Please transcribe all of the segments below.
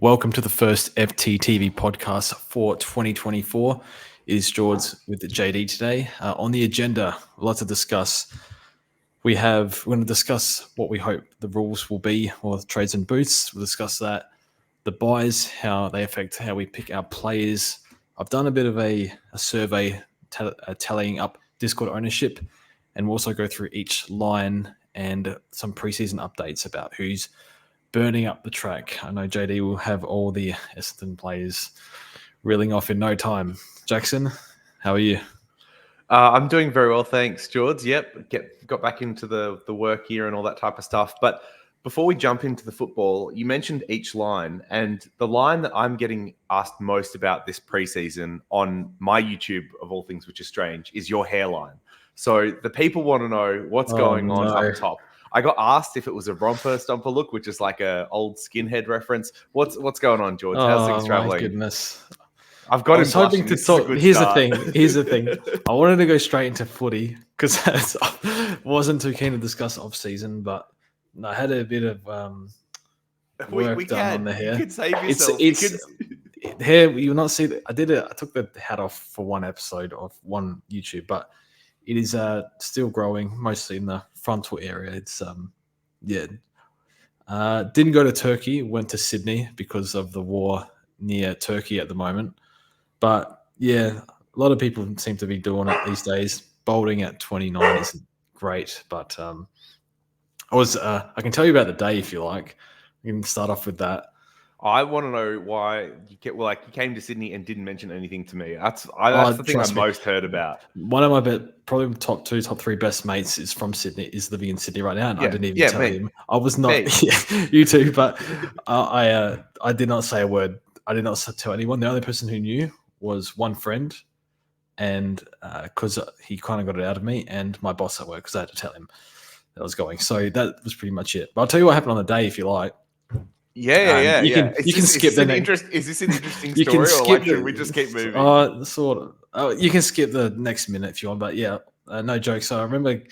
Welcome to the first FTTV podcast for 2024. It is George with the JD today. On the agenda, a lot to discuss. We're going to discuss what we hope the rules will be, or the trades and boosts. We'll discuss that, the buys, how they affect how we pick our players. I've done a bit of a survey tallying up Discord ownership, and we'll also go through each line and some preseason updates about who's burning up the track. I know JD will have all the Essendon players reeling off in no time. Jackson, how are you? I'm doing very well, thanks, George. Yep, got back into the work here and all that type of stuff. But before we jump into the football, you mentioned each line, and the line that I'm getting asked most about this preseason on my YouTube, of all things, which is strange, is your hairline. So the people want to know what's going on up top. I got asked if it was a romper stomper look, which is like a old skinhead reference. What's going on, George? How's things traveling? Oh my goodness! I've got I was hoping to talk. Here's the thing. I wanted to go straight into footy because I wasn't too keen to discuss off season, but I had a bit of work done on the hair. You could save yourself. It's hair. You will not see that. I did it. I took the hat off for one episode of one YouTube, but it is still growing, mostly in the frontal area. It's didn't go to Turkey, went to Sydney because of the war near Turkey at the moment. But yeah, a lot of people seem to be doing it these days. Balding at 29 isn't great, but I can tell you about the day if you like. We can start off with that. I want to know why you came to Sydney and didn't mention anything to me. That's the thing I most heard about. One of my probably top 3 best mates is from Sydney, is living in Sydney right now, and I didn't even tell him. I was not you too, but I did not say a word. I did not tell anyone. The only person who knew was one friend, and because he kind of got it out of me, and my boss at work, because I had to tell him that I was going. So that was pretty much it. But I'll tell you what happened on the day if you like. Yeah. You can skip the next. Is this an interesting story, or should we just keep moving? Sort of. You can skip the next minute if you want, but yeah, no joke. So I remember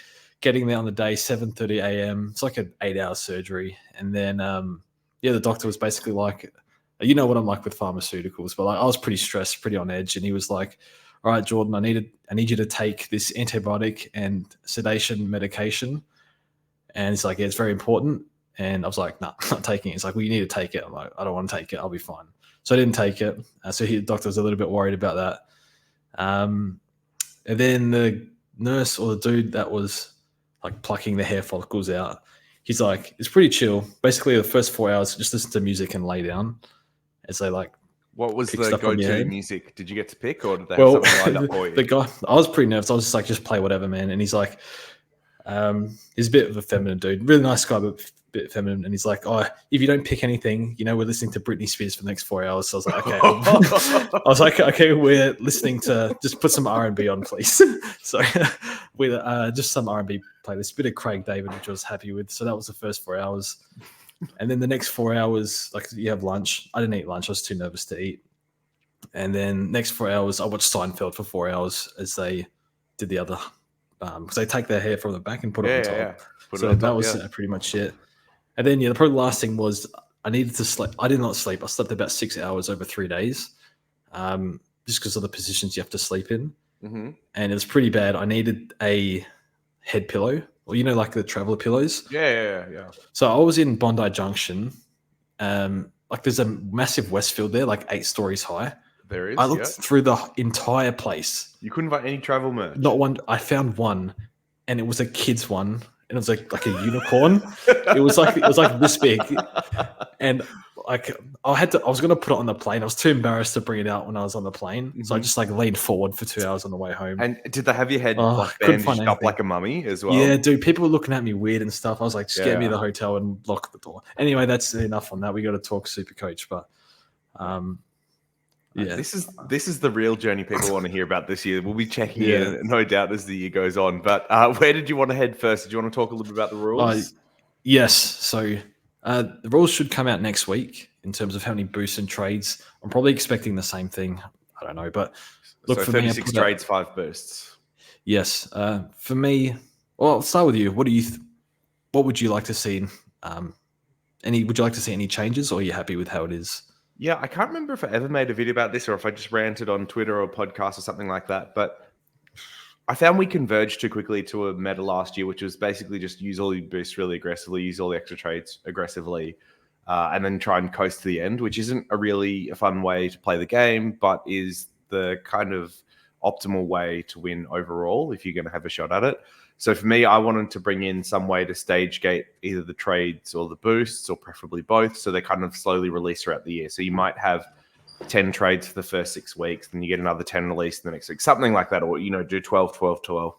getting there on the day, 7:30 a.m. It's like an 8-hour surgery, and then the doctor was basically like, you know what I'm like with pharmaceuticals, but like I was pretty stressed, pretty on edge, and he was like, "All right, Jordan, I need you to take this antibiotic and sedation medication," and he's like, "Yeah, it's very important." And I was like, "No, I'm not taking it." It's like, "Well, you need to take it." I'm like, "I don't want to take it. I'll be fine." So I didn't take it. So the doctor was a little bit worried about that. And then the nurse or the dude that was like plucking the hair follicles out, he's like, "It's pretty chill. Basically, the first 4 hours, just listen to music and lay down." As they like, what was the go-to music? Did you get to pick, or did they have something lined up for you? The guy, I was pretty nervous. I was just like, "Just play whatever, man." And he's like, he's a bit of a feminine dude, really nice guy, but a bit feminine. And he's like, "Oh, if you don't pick anything, we're listening to Britney Spears for the next 4 hours." So I was like, "Okay." I was like, "Okay, we're listening to just put some R&B on, please." So with just some R&B playlist, a bit of Craig David, which I was happy with. So that was the first 4 hours. And then the next 4 hours, like you have lunch. I didn't eat lunch. I was too nervous to eat. And then next 4 hours, I watched Seinfeld for 4 hours as they did the other, because they take their hair from the back and put it on top. So that was pretty much it. And then, probably the last thing was I needed to sleep. I did not sleep. I slept about 6 hours over 3 days, just because of the positions you have to sleep in. Mm-hmm. And it was pretty bad. I needed a head pillow, or like the traveler pillows. Yeah. So I was in Bondi Junction. Like there's a massive Westfield there, like 8 stories high. There is. I looked through the entire place. You couldn't find any travel merch. Not one. I found one, and it was a kid's one, and it was like a unicorn. it was like this big, and like I was going to put it on the plane. I was too embarrassed to bring it out when I was on the plane, so I just like leaned forward for 2 hours on the way home. And did they have your head bandaged up like a mummy as well? Yeah, dude. People were looking at me weird and stuff. I was like, just get me to the hotel and lock the door. Anyway, that's enough on that. We got to talk Supercoach, but yeah, this is the real journey people want to hear about this year. We'll be checking in, no doubt, as the year goes on. But where did you want to head first? Did you want to talk a little bit about the rules? Yes. So the rules should come out next week in terms of how many boosts and trades. I'm probably expecting the same thing. I don't know, but look, for 36 trades, 5 boosts. Yes. For me, well, I'll start with you. What would you like to see? Would you like to see any changes, or are you happy with how it is? Yeah, I can't remember if I ever made a video about this or if I just ranted on Twitter or podcast or something like that. But I found we converged too quickly to a meta last year, which was basically just use all your boosts really aggressively, use all the extra trades aggressively, and then try and coast to the end, which isn't a fun way to play the game, but is the kind of optimal way to win overall if you're going to have a shot at it. So for me, I wanted to bring in some way to stage gate either the trades or the boosts, or preferably both, so they kind of slowly release throughout the year. So you might have 10 trades for the first 6 weeks, then you get another 10 released in the next week, something like that, or do 12, 12, 12.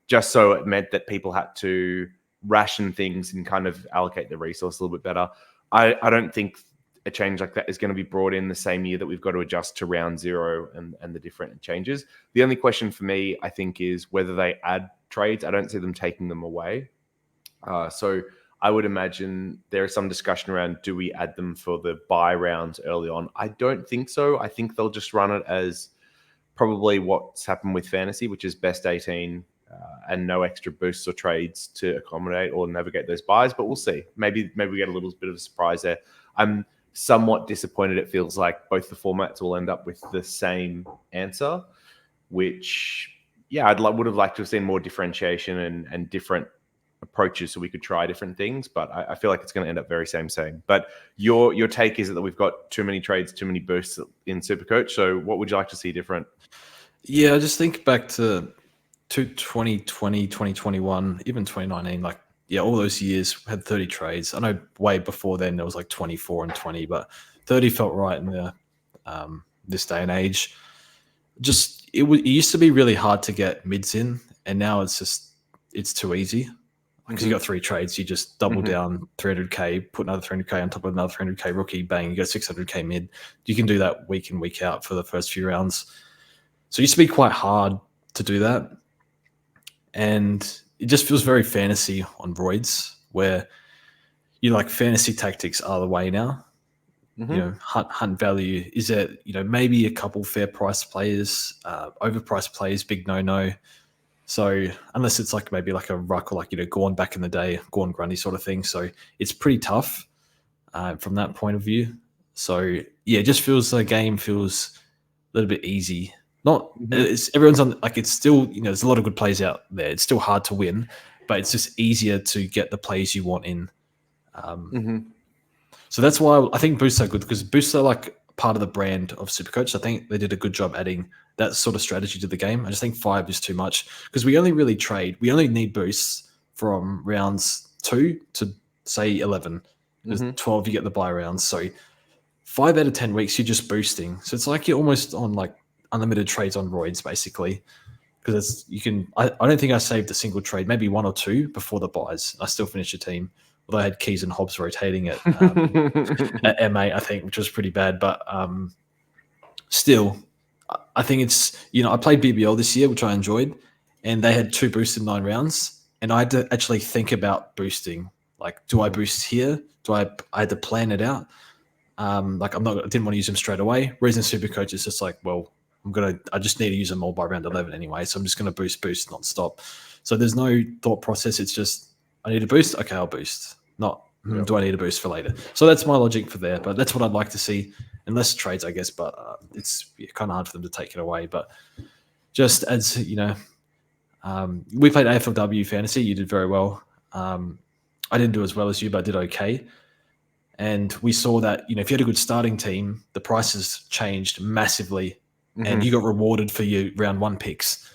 Just so it meant that people had to ration things and kind of allocate the resource a little bit better. I don't think a change like that is going to be brought in the same year that we've got to adjust to round 0 and the different changes. The only question for me, I think, is whether they add trades. I don't see them taking them away. So I would imagine there is some discussion around, do we add them for the buy rounds early on? I don't think so. I think they'll just run it as probably what's happened with fantasy, which is best 18 and no extra boosts or trades to accommodate or navigate those buys. But we'll see. Maybe we get a little bit of a surprise there. I'm somewhat disappointed. It feels like both the formats will end up with the same answer, which, yeah, would have liked to have seen more differentiation and different approaches so we could try different things, but I feel like it's going to end up very same. But your take is that we've got too many trades, too many boosts in Supercoach. So what would you like to see different? Yeah, I just think back to 2020, 2021, even 2019, like, yeah, all those years had 30 trades. I know way before then there was like 24 and 20, but 30 felt right in the this day and age. Just it used to be really hard to get mids in, and now it's too easy because you got 3 trades. You just double down 300k, put another 300k on top of another 300k rookie, bang, you got 600k mid. You can do that week in, week out for the first few rounds. So it used to be quite hard to do that. And it just feels very fantasy on roids, where fantasy tactics are the way now. Hunt value is there. Maybe a couple fair price players, overpriced players, big no. So unless it's maybe a ruck or Gorn back in the day, Gorn Grundy sort of thing. So it's pretty tough from that point of view. So yeah, it just feels the game feels a little bit easy. Not everyone's on it's still there's a lot of good plays out there. It's still hard to win, but it's just easier to get the plays you want in. So that's why I think boosts are good, because boosts are part of the brand of Supercoach. I think they did a good job adding that sort of strategy to the game. I just think 5 is too much, because we only need boosts from rounds 2 to say 11. There's 12 you get the buy rounds. So 5 out of 10 weeks you're just boosting. So it's you're almost on unlimited trades on roids basically, because I don't think I saved a single trade, maybe 1 or 2 before the buys. I still finished the team, although I had Keys and Hobbs rotating at M8, I think, which was pretty bad. But still, I think it's, I played BBL this year, which I enjoyed, and they had 2 boosts in 9 rounds, and I had to actually think about boosting. Do I boost here? I had to plan it out. I didn't want to use them straight away. Whereas in Supercoach, it's just I just need to use them all by round 11 anyway. So I'm just going to boost non-stop. So there's no thought process. It's just, I need a boost. Okay, I'll boost. Not, do I need a boost for later? So that's my logic for there. But that's what I'd like to see. And less trades, I guess. But it's kind of hard for them to take it away. But just as, we played AFLW Fantasy. You did very well. I didn't do as well as you, but I did okay. And we saw that, if you had a good starting team, the prices changed massively and you got rewarded for your round 1 picks.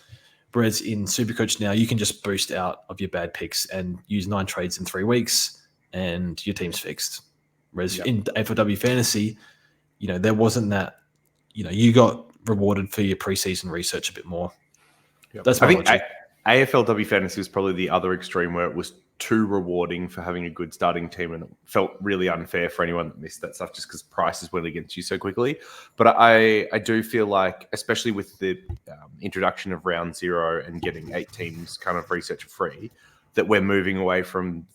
Whereas in Supercoach now, you can just boost out of your bad picks and use 9 trades in 3 weeks and your team's fixed. Whereas in AFLW Fantasy, there wasn't that, you got rewarded for your preseason research a bit more. That's my logic. AFLW Fantasy was probably the other extreme, where it was too rewarding for having a good starting team, and it felt really unfair for anyone that missed that stuff just because prices went against you so quickly. But I do feel like, especially with the introduction of round 0 and getting 8 teams kind of research free, that we're moving away from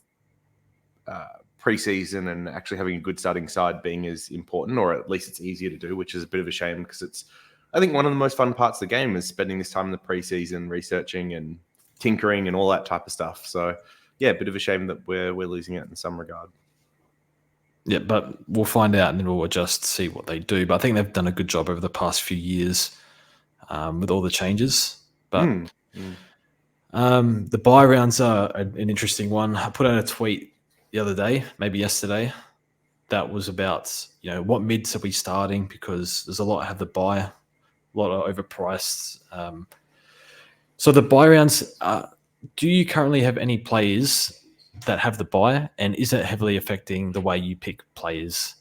preseason and actually having a good starting side being as important, or at least it's easier to do, which is a bit of a shame, because it's, I think, one of the most fun parts of the game is spending this time in the preseason researching and tinkering and all that type of stuff. So yeah, a bit of a shame that we're losing it in some regard. Yeah, but we'll find out and then we'll adjust, see what they do. But I think they've done a good job over the past few years with all the changes. But the buy rounds are an interesting one. I put out a tweet the other day, maybe yesterday, that was about, what mids are we starting, because there's a lot have the buy, a lot are overpriced. So the buy rounds, do you currently have any players that have the buy, and is it heavily affecting the way you pick players?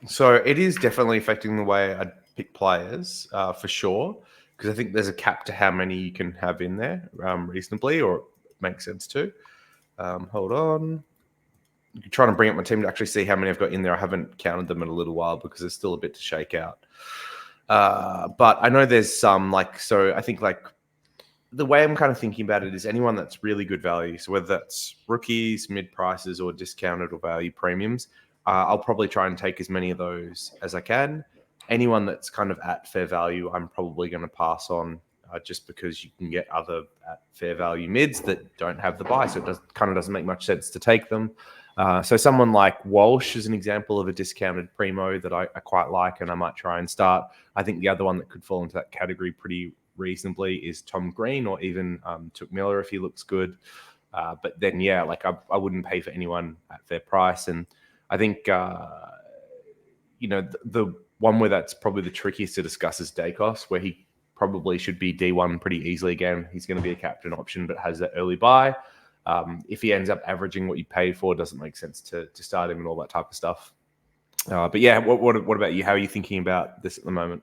So it is definitely affecting the way I pick players, for sure, because I think there's a cap to how many you can have in there reasonably, or it makes sense to. Hold on. I'm trying to bring up my team to actually see how many I've got in there. I haven't counted them in a little while because there's still a bit to shake out. But I know there's some, so I think the way I'm kind of thinking about it is anyone that's really good value. So whether that's rookies, mid prices, or discounted or value premiums, I'll probably try and take as many of those as I can. Anyone that's kind of at fair value, I'm probably going to pass on, just because you can get other at fair value mids that don't have the buy. So it doesn't make much sense to take them. So someone like Walsh is an example of a discounted primo that I quite like, and I might try and start. I think the other one that could fall into that category pretty reasonably is Tom Green, or even Took Miller if he looks good. But then, I wouldn't pay for anyone at their price. And I think, the one where that's probably the trickiest to discuss is Dacos, where he probably should be D1 pretty easily again. He's going to be a captain option, but has that early buy. If he ends up averaging what you paid for, it doesn't make sense to start him and all that type of stuff. But yeah, what about you? How are you thinking about this at the moment?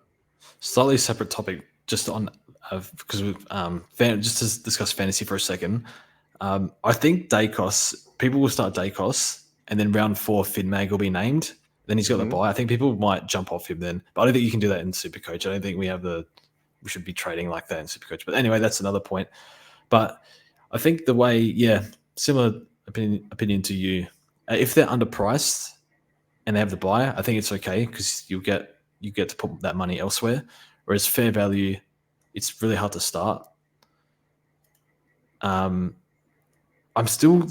Slightly separate topic, just on because just to discuss fantasy for a second. I think Dacos, people will start Dacos, and then round 4, Finn Mag will be named. Then he's got the buy. I think people might jump off him then, but I don't think you can do that in Supercoach. I don't think we should be trading like that in Supercoach. But anyway, that's another point. But I think the way, similar opinion to you. If they're underpriced and they have the buy, I think it's okay because you get to put that money elsewhere. Whereas fair value, it's really hard to start. I'm still,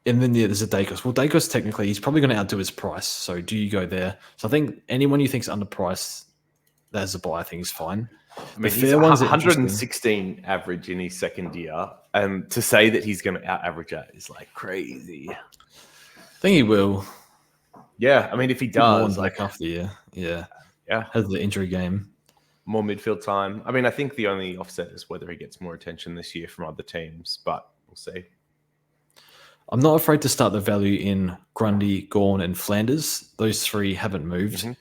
and then there's a Dacos. Well, Dacos technically he's probably going to outdo his price. So do you go there? So I think anyone you think's underpriced that has a buy, I think is fine. I mean, he's 116 average in his second year, and to say that he's going to out average that is like crazy. I think he will. Yeah, I mean, if he does, like after the year, has the injury game, more midfield time. I mean, I think the only offset is whether he gets more attention this year from other teams, but we'll see. I'm not afraid to start the value in Grundy, Gawn, and Flanders. Those three haven't moved. Mm-hmm.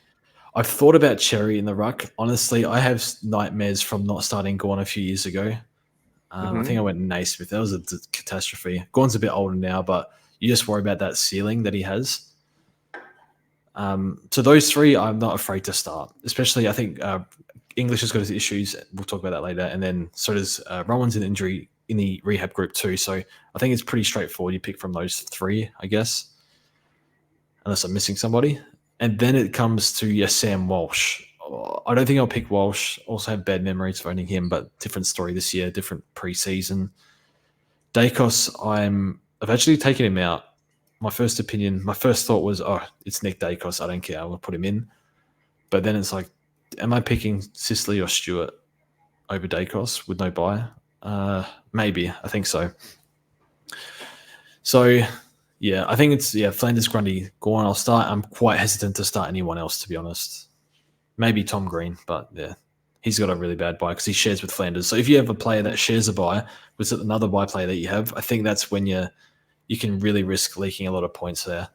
I've thought about Cherry in the ruck. Honestly, I have nightmares from not starting Gawn a few years ago. I think I went Naismith. That was a catastrophe. Gawn's a bit older now, but you just worry about that ceiling that he has. So those three, I'm not afraid to start. Especially, I think English has got his issues. We'll talk about that later. And then so does Rowan's an injury in the rehab group too. So I think it's pretty straightforward. You pick from those three, I guess, unless I'm missing somebody. And then it comes to Sam Walsh. I don't think I'll pick Walsh. Also have bad memories for owning him, but different story this year, different preseason. Dacos, I've actually taken him out. My first thought was, it's Nick Dacos. I don't care. I'll put him in. But then it's like, am I picking Sicily or Stewart over Dacos with no buy? Maybe. I think so. So, yeah, I think it's Flanders, Grundy, Gawn. I'll start. I'm quite hesitant to start anyone else, to be honest. Maybe Tom Green, but yeah, he's got a really bad buy because he shares with Flanders. So if you have a player that shares a buy with another buy player that you have, I think that's when you can really risk leaking a lot of points there.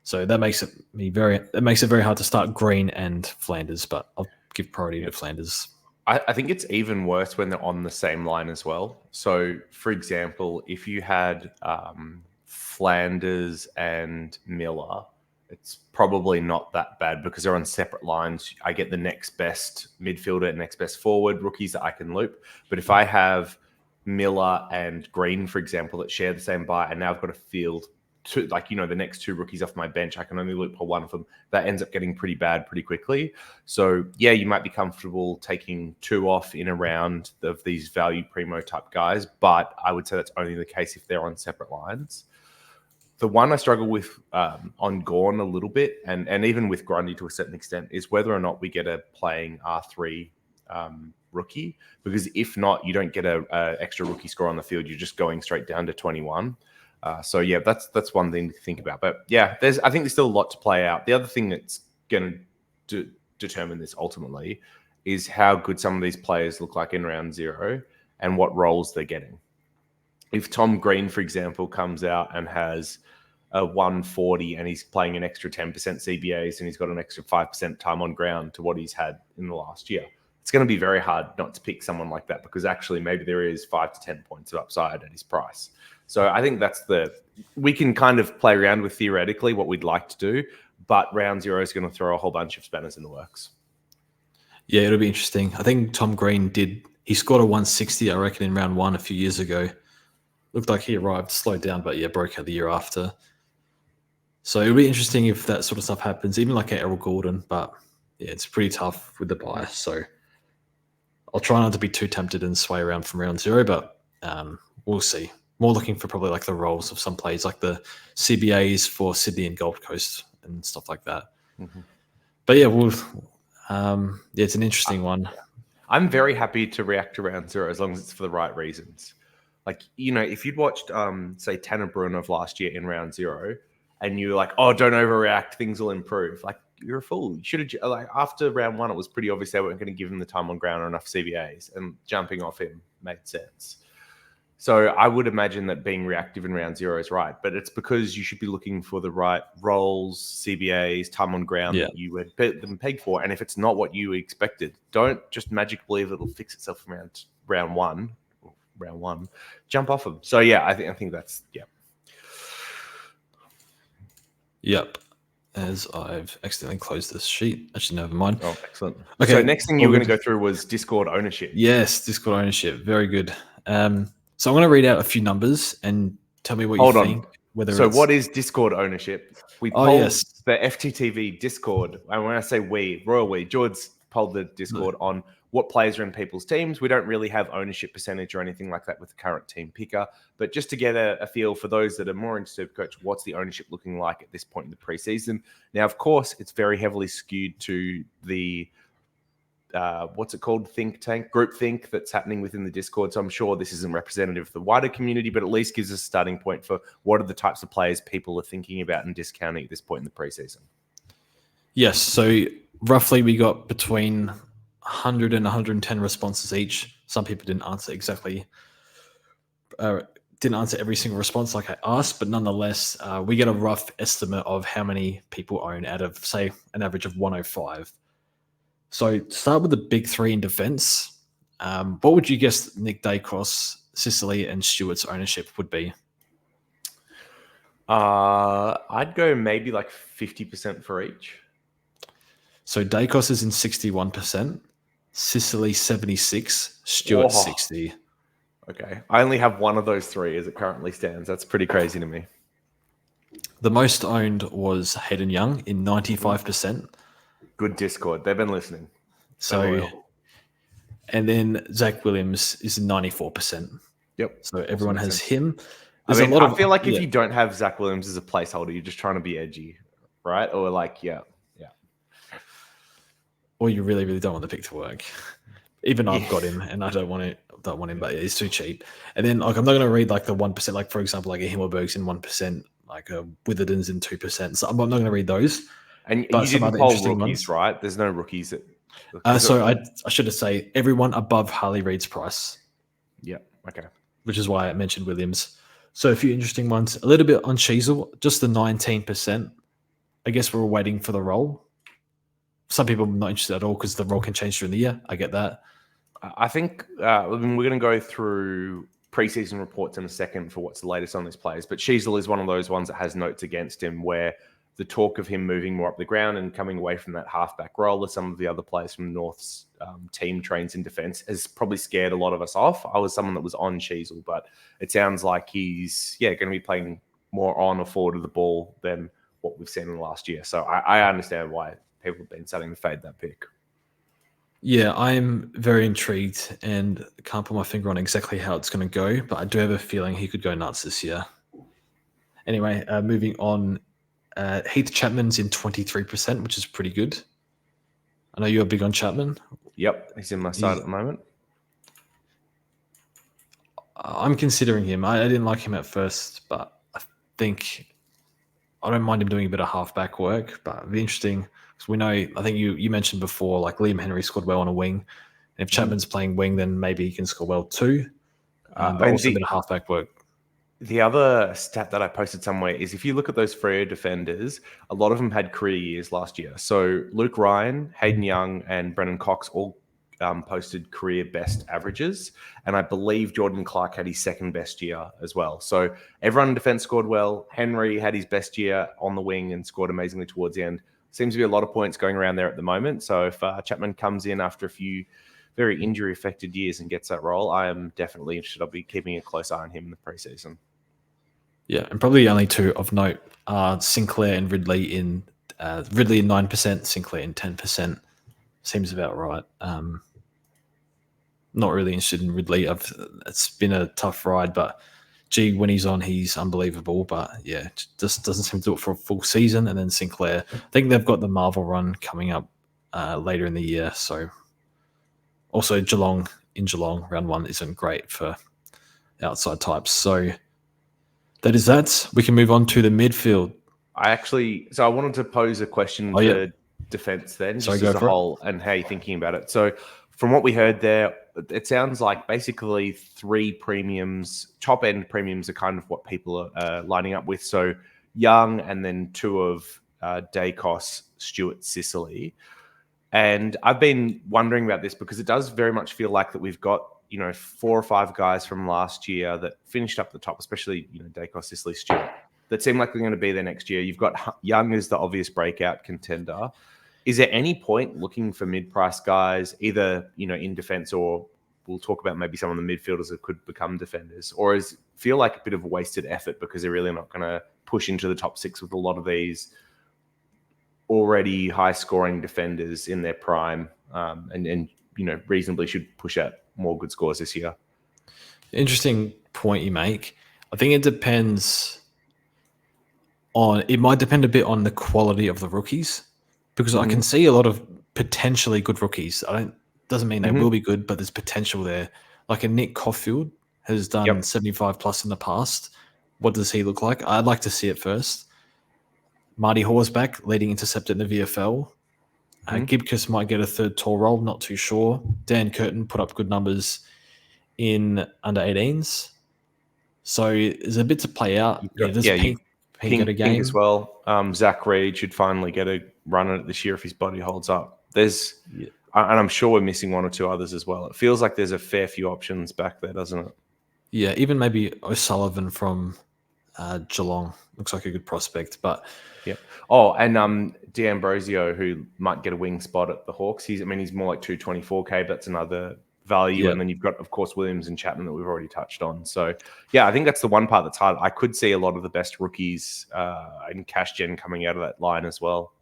So that makes it very hard to start Green and Flanders, but I'll give priority to Flanders. I think it's even worse when they're on the same line as well. So, for example, if you had Flanders and Miller, it's probably not that bad because they're on separate lines. I get the next best midfielder, next best forward, rookies that I can loop. But if I have Miller and Green, for example, that share the same buy, and now I've got a field to, the next two rookies off my bench, I can only loop for one of them. That ends up getting pretty bad pretty quickly. So, yeah, you might be comfortable taking two off in a round of these value primo type guys, but I would say that's only the case if they're on separate lines. The one I struggle with on Gorn a little bit, and even with Grundy to a certain extent, is whether or not we get a playing R3 rookie. Because if not, you don't get a extra rookie score on the field. You're just going straight down to 21. So yeah, that's one thing to think about. But yeah, I think there's still a lot to play out. The other thing that's going to determine this ultimately is how good some of these players look like in round 0 and what roles they're getting. If Tom Green, for example, comes out and has a 140 and he's playing an extra 10% CBAs and he's got an extra 5% time on ground to what he's had in the last year, it's going to be very hard not to pick someone like that, because actually maybe there is 5 to 10 points of upside at his price. So I think we can kind of play around with theoretically what we'd like to do, but round 0 is going to throw a whole bunch of spanners in the works. Yeah, it'll be interesting. I think Tom Green he scored a 160, I reckon, in round 1 a few years ago. Looked like he arrived, slowed down, but yeah, broke out the year after. So it'll be interesting if that sort of stuff happens, even like Errol Gordon. But yeah, it's pretty tough with the bias. So I'll try not to be too tempted and sway around from round 0, but we'll see. More looking for probably like the roles of some plays, like the CBAs for Sydney and Gold Coast and stuff like that. Mm-hmm. But yeah, it's an interesting one. I'm very happy to react to round 0 as long as it's for the right reasons. Like, if you'd watched, say, Tanner Bruno last year in round 0, and you're like, oh, don't overreact, things will improve. Like, you're a fool. You should have, like, after round 1, it was pretty obvious they weren't going to give him the time on ground or enough CBAs, and jumping off him made sense. So I would imagine that being reactive in round 0 is right, but it's because you should be looking for the right roles, CBAs, time on ground that you had them pegged for. And if it's not what you expected, don't just magically believe it'll fix itself from round one. Jump off them. So yeah, I think that's Yep. As I've accidentally closed this sheet. Actually, never mind. Oh, excellent. Okay. So next thing you were going to go through was Discord ownership. Yes, Discord ownership. Very good. So I'm going to read out a few numbers and tell me what you think. What is Discord ownership? We polled the FTTV Discord, and when I say Royal We, George polled the Discord on what players are in people's teams. We don't really have ownership percentage or anything like that with the current team picker, but just to get a feel for those that are more into Supercoach, what's the ownership looking like at this point in the preseason? Now, of course, it's very heavily skewed to the what's it called? Group think that's happening within the Discord. So I'm sure this isn't representative of the wider community, but at least gives us a starting point for what are the types of players people are thinking about and discounting at this point in the preseason. Yes. So roughly we got between 100 and 110 responses each. Some people didn't answer every single response like I asked, but nonetheless, we get a rough estimate of how many people own out of, say, an average of 105. So start with the big 3 in defense. What would you guess Nick Dacos, Sicily, and Stewart's ownership would be? I'd go maybe like 50% for each. So Dacos is in 61%, Sicily 76, Stewart 60. Okay. I only have one of those 3 as it currently stands. That's pretty crazy to me. The most owned was Hayden Young in 95%. Good Discord. They've been listening. So, and then Zach Williams is 94%. Yep. So everyone has him. I feel like if you don't have Zach Williams as a placeholder, you're just trying to be edgy, right? Or like, yeah. Or you really, really don't want the pick to work. Even I've got him, and I don't want him, but he's too cheap. And then, like, I'm not going to read like the 1%, like for example, like a Himmelberg's in 1%, like a Witherden's in 2%. So I'm not going to read those. And you didn't poll rookies, right? There's no rookies. So I should have said everyone above Harley Reid's price. Yeah. Okay. Which is why I mentioned Williams. So a few interesting ones. A little bit on Sheasel, just the 19%. I guess we're waiting for the role. Some people are not interested at all because the role can change during the year. I get that. I think we're going to go through preseason reports in a second for what's the latest on these players. But Sheasel is one of those ones that has notes against him where the talk of him moving more up the ground and coming away from that halfback role as some of the other players from North's team trains in defense has probably scared a lot of us off. I was someone that was on Sheasel, but it sounds like he's going to be playing more on or forward of the ball than what we've seen in the last year. So I understand why people have been starting to fade that pick. Yeah, I'm very intrigued and can't put my finger on exactly how it's going to go, but I do have a feeling he could go nuts this year. Anyway, moving on. Heath Chapman's in 23%, which is pretty good. I know you're big on Chapman. Yep, he's in my side at the moment. I'm considering him. I didn't like him at first, but I think I don't mind him doing a bit of halfback work. But it'd be interesting because we know. I think you mentioned before, like Liam Henry scored well on a wing, and if Chapman's playing wing, then maybe he can score well too. But also a bit of halfback work. The other stat that I posted somewhere is if you look at those Freo defenders, a lot of them had career years last year. So Luke Ryan, Hayden Young, and Brennan Cox all posted career best averages. And I believe Jordan Clark had his second best year as well. So everyone in defense scored well. Henry had his best year on the wing and scored amazingly towards the end. Seems to be a lot of points going around there at the moment. So if Chapman comes in after a few very injury-affected years and gets that role, I am definitely interested. I'll be keeping a close eye on him in the preseason. Yeah, and probably only two of note are Sinclair and Ridley in 9%, Sinclair in 10%. Seems about right. Not really interested in Ridley. It's been a tough ride, but gee, when he's on, he's unbelievable. But yeah, just doesn't seem to do it for a full season. And then Sinclair, I think they've got the Marvel run coming up later in the year. So also Geelong round one isn't great for outside types. So that is that. We can move on to the midfield. I wanted to pose a question for defense then, just as a whole, and how you're thinking about it. So from what we heard there, it sounds like basically three premiums, top end premiums are kind of what people are lining up with. So Young and then two of Dacos, Stewart, Sicily. And I've been wondering about this because it does very much feel like that we've got, 4 or 5 guys from last year that finished up the top, especially, Dacos, Sicily, Stewart, that seem like they're going to be there next year. You've got Young as the obvious breakout contender. Is there any point looking for mid-price guys, either, in defense, or we'll talk about maybe some of the midfielders that could become defenders, or feel like a bit of a wasted effort because they're really not going to push into the top 6 with a lot of these already high-scoring defenders in their prime, and reasonably should push out more good scores this year? Interesting point you make. I think it depends it might depend a bit on the quality of the rookies, because I can see a lot of potentially good rookies. Doesn't mean they will be good, but there's potential there. Like a Nick Caulfield has done 75 plus in the past. What does he look like? I'd like to see it first. Marty Horsback, leading interceptor in the VFL. Gibcus might get a third tall role, not too sure. Dan Curtin put up good numbers in under 18s. So there's a bit to play out. Pink get a game as well. Zach Reed should finally get a run at it this year if his body holds up. And I'm sure we're missing one or two others as well. It feels like there's a fair few options back there, doesn't it? Yeah, even maybe O'Sullivan from Geelong looks like a good prospect. But and D'Ambrosio, who might get a wing spot at the Hawks. He's more like 224K, but that's another value. Yeah. And then you've got, of course, Williams and Chapman that we've already touched on. So, I think that's the one part that's hard. I could see a lot of the best rookies in cash gen coming out of that line as well.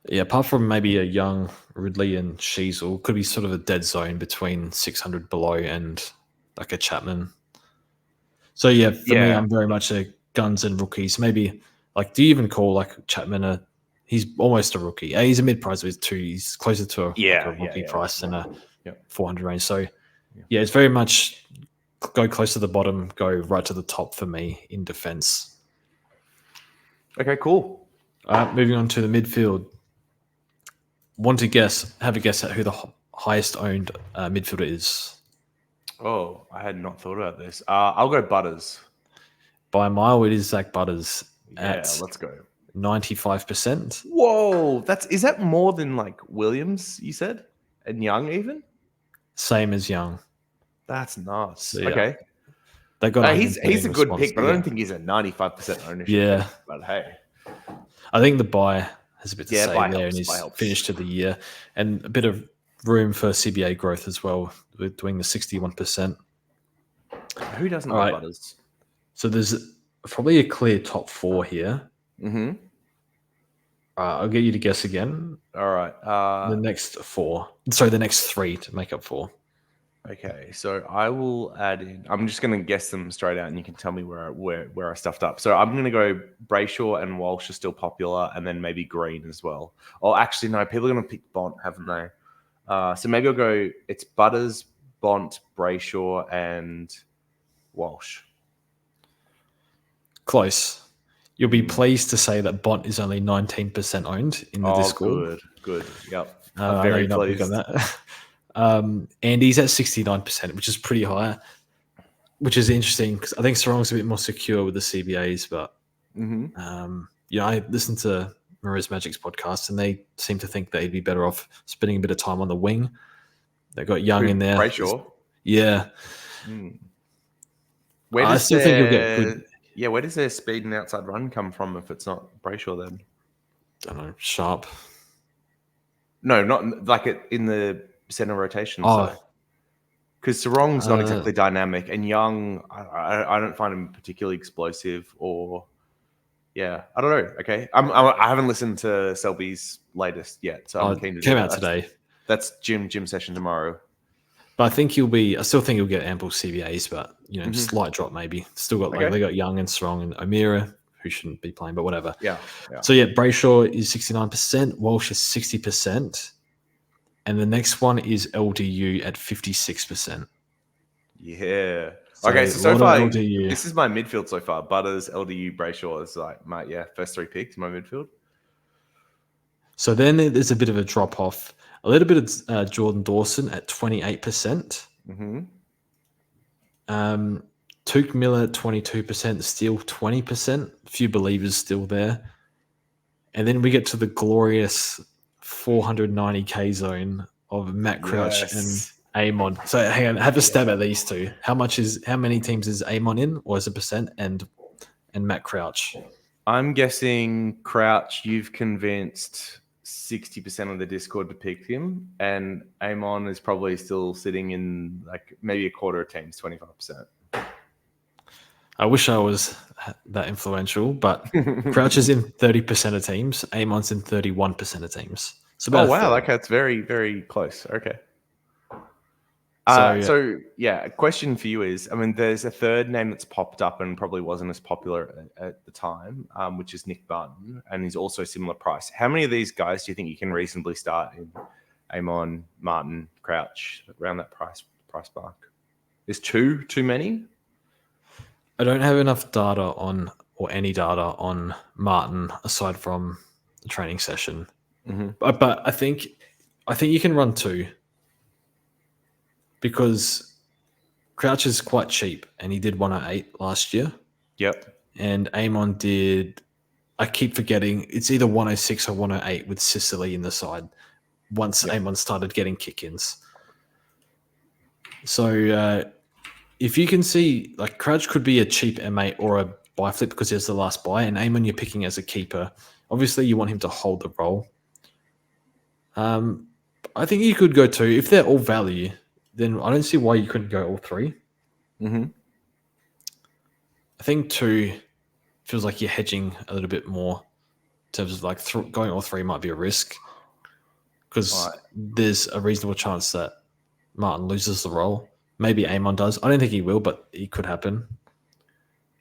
Yeah, apart from maybe a young Ridley and Sheasel, could be sort of a dead zone between 600 below and like a Chapman. So, for me, I'm very much a guns and rookies. Maybe, do you even call Chapman he's almost a rookie. He's a mid-price with 2. He's closer to a rookie price than a 400 range. So, it's very much go close to the bottom, go right to the top for me in defense. Okay, cool. Moving on to the midfield. Have a guess at who the highest owned midfielder is. Oh, I had not thought about this. I'll go Butters. By a mile, it is Zach Butters. Let's go. 95%. Whoa, is that more than Williams, you said? And Young even? Same as Young. That's nuts. So, okay. They got he's a good pick, but I don't think he's a 95% ownership pick, but hey. I think the buy has a bit to say there, and he's finished to the year, and a bit of room for CBA growth as well. We're doing the 61%. Who doesn't like Butters? So there's probably a clear top 4 here. Mm-hmm. I'll get you to guess again. All right. The next 3 to make up 4. Okay, so I will add in. I'm just going to guess them straight out, and you can tell me where I stuffed up. So I'm going to go Brayshaw and Walsh are still popular, and then maybe Green as well. Oh, actually, no, people are going to pick Bont, haven't they? So maybe I'll go. It's Butters, Bont, Brayshaw, and Walsh. Close. You'll be pleased to say that Bont is only 19% owned in the Oh, Discord. good. Yep, I'm I know very you're not big on pleased. that. Andy's at 69%, which is pretty high, which is interesting because I think Sarong's a bit more secure with the CBAs. But, I listened to Mariz Magic's podcast and they seem to think that he'd be better off spending a bit of time on the wing. They got Young in there. Brayshaw. Yeah. Where I does still think he'll get good. Yeah, where does their speed and outside run come from if it's not Brayshaw then? I don't know, sharp. No, not like it in the center rotation. Oh, because Sarong's not exactly dynamic, and Young, I don't find him particularly explosive. Or yeah, I don't know. Okay, I haven't listened to Selby's latest yet, so I'm keen to do came that. out today. That's gym session tomorrow. But I think I still think he'll get ample CBAs, but slight drop maybe. Still got they got Young and Strong and O'Meara, who shouldn't be playing, but whatever. Yeah. So yeah, Brayshaw is 69%, Walsh is 60%, and the next one is LDU at 56%. Yeah. Okay, so far LDU. This is my midfield so far. Butters, LDU, Brayshaw is like first three picks in my midfield. So then there's a bit of a drop off. A little bit of Jordan Dawson at 28%. Took Miller 22%, Steele 20%. A few believers still there. And then we get to the glorious 490k zone of Matt Crouch and Amon. So hang on, have a stab at these two. How many teams is Amon in, or is it percent, and Matt Crouch? I'm guessing Crouch, you've convinced 60% of the Discord to pick him, and Amon is probably still sitting in like maybe a quarter of teams, 25%. I wish I was that influential, but Crouch is in 30% of teams. Amon's in 31% of teams. So oh wow, okay, that's very, very close. Okay. So a question for you is, I mean, there's a third name that's popped up and probably wasn't as popular at the time, which is Nick Barton, and he's also similar price. How many of these guys do you think you can reasonably start in? Amon, Martin, Crouch, around that price mark? Is two too many? I don't have enough data on, or any data on Martin aside from the training session, but I think you can run two. Because Crouch is quite cheap, and he did 108 last year. Yep. And Amon did, I keep forgetting, it's either 106 or 108 with Sicily in the side once Amon started getting kick-ins. So if you can see, like, Crouch could be a cheap M8 or a buy flip because he has the last buy, and Amon you're picking as a keeper. Obviously, you want him to hold the role. I think you could go two. If they're all value, then I don't see why you couldn't go all three. I think two feels like you're hedging a little bit more in terms of like going all three might be a risk because there's a reasonable chance that Martin loses the role. Maybe Amon does. I don't think he will, but it could happen.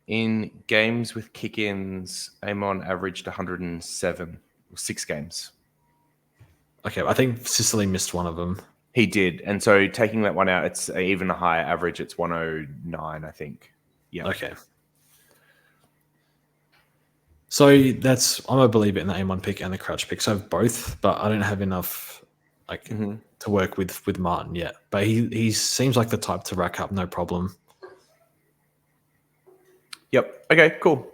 In games with kick-ins, Amon averaged 107, 6 games. Okay, I think Sicily missed one of them. He did. And so taking that one out, it's even a higher average. It's 109, I think. Yeah. Okay. So I'm a believer in the Amon pick and the Crouch pick. So I have both, but I don't have enough to work with Martin yet. But he seems like the type to rack up no problem. Yep. Okay, cool.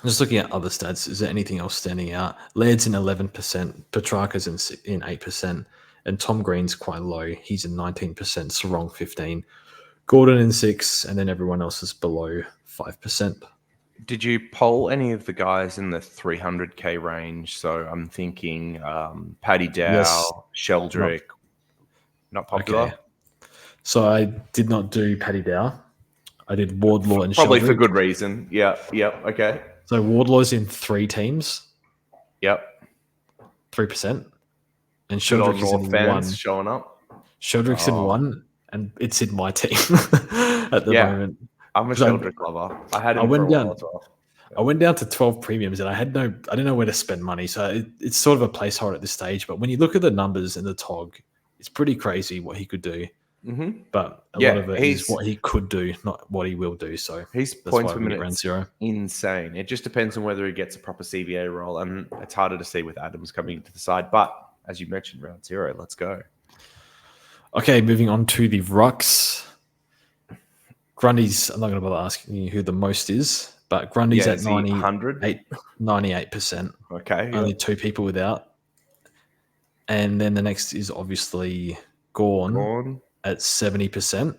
Just looking at other stats, is there anything else standing out? Laird's in 11%, Petrarca's in 8%, and Tom Green's quite low. He's in 19%, Sarong 15%, Gordon in 6%, and then everyone else is below 5%. Did you poll any of the guys in the 300k range? So I'm thinking Paddy Dow, Sheldrick, not popular. Okay. So I did not do Paddy Dow. I did Wardlaw and probably Sheldrick. For good reason. Yeah. Okay. So Wardlaw's in 3 teams. Yep. 3%. And Sheldrick is in fans 1. showing up. Sheldrick's in Oh, one, and it's in my team at the yeah. moment. I'm a 'Cause Sheldrick lover. I had I him for went a while down. as well. I went down to 12 premiums, and I didn't know where to spend money. So it's sort of a placeholder at this stage. But when you look at the numbers in the TOG, it's pretty crazy what he could do. Mm-hmm. But a lot Yeah, of it is what he could do, not what he will do. So his that's points why per I'm going to get round minute's zero. insane. It just depends on whether he gets a proper CBA role, and it's harder to see with Adams coming into the side. But as you mentioned, round zero, let's go. Okay, moving on to the rucks. Grundy's, I'm not going to bother asking you who the most is, but Grundy's Yeah, at is he 100? 98%. Okay, Only yeah. 2 people without. And then the next is obviously Gorn Gone. at 70%.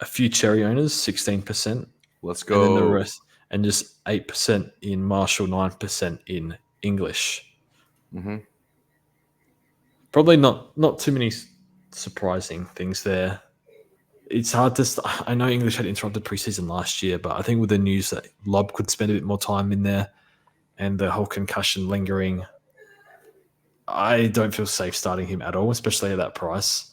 A few Cherry owners, 16%. Let's And then the go. rest, and just 8% in Marshall, 9% in English. Mm-hmm. Probably not too many surprising things there. It's hard to. I know English had interrupted preseason last year, but I think with the news that Lob could spend a bit more time in there and the whole concussion lingering, I don't feel safe starting him at all, especially at that price.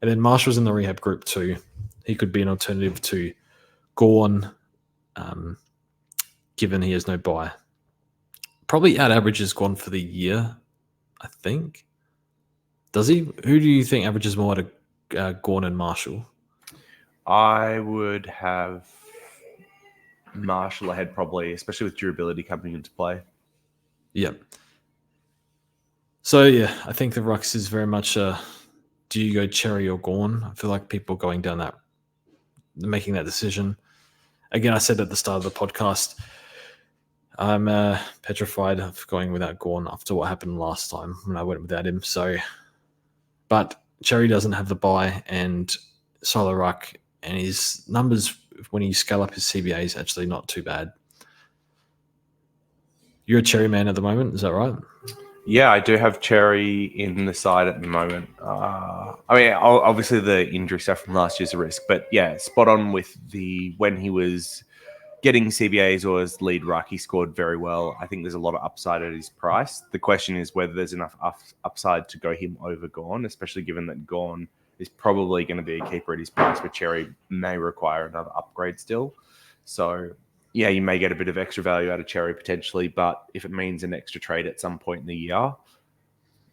And then Marshall's in the rehab group too. He could be an alternative to Gorn, given he has no buy. Probably out averages Gorn for the year, I think. Does he? Who do you think averages more to Gorn and Marshall? I would have Marshall ahead probably, especially with durability coming into play. Yep. So yeah, I think the Rux is very much a do you go Cherry or Gorn? I feel like people going down that, making that decision. Again, I said at the start of the podcast, I'm petrified of going without Gorn after what happened last time when I went without him. So, but Cherry doesn't have the buy, and Solo Ruck and his numbers when you scale up his CBA is actually not too bad. You're a Cherry man at the moment, is that right? Yeah, I do have Cherry in the side at the moment. I mean, obviously the injury stuff from last year's a risk, but yeah, spot on with the when he was getting CBAs or as lead ruck, he scored very well. I think there's a lot of upside at his price. The question is whether there's enough upside to go him over Gorn, especially given that Gorn is probably going to be a keeper at his price, but Cherry may require another upgrade still. So yeah, you may get a bit of extra value out of Cherry potentially, but if it means an extra trade at some point in the year,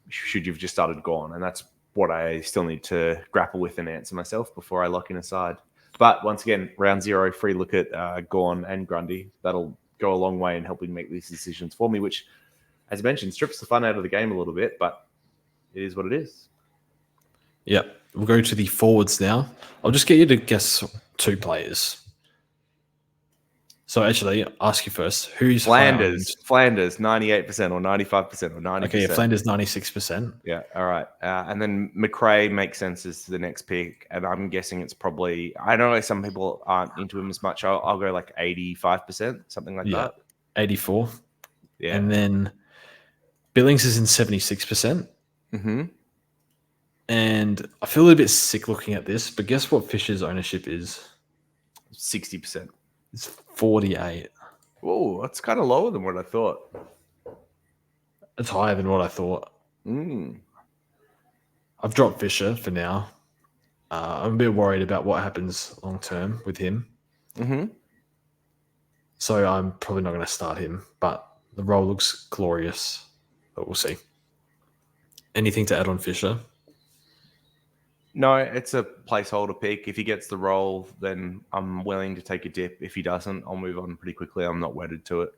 should you've just started Gorn? And that's what I still need to grapple with and answer myself before I lock in a side. But once again, round zero, free look at Gorn and Grundy. That'll go a long way in helping make these decisions for me, which, as I mentioned, strips the fun out of the game a little bit, but it is what it is. Yep. We'll go to the forwards now. I'll just get you to guess 2 players. So actually, ask you first. Who's higher owned? Flanders, 98% or 95% or 90%. Okay, yeah, Flanders 96%. Yeah, all right. And then McRae makes sense as the next pick. And I'm guessing it's probably, I know some people aren't into him as much. I'll go like 85%, something like Yeah, that. 84. Yeah. And then Billings is in 76%. Mm-hmm. And I feel a little bit sick looking at this, but guess what Fisher's ownership is? 60%. It's 48. Oh, that's kind of lower than what I thought. It's higher than what I thought. Mm. I've dropped Fisher for now. I'm a bit worried about what happens long term with him. Mm-hmm. So I'm probably not going to start him, but the role looks glorious. But we'll see. Anything to add on Fisher? No, it's a placeholder pick. If he gets the role, then I'm willing to take a dip. If he doesn't, I'll move on pretty quickly. I'm not wedded to it.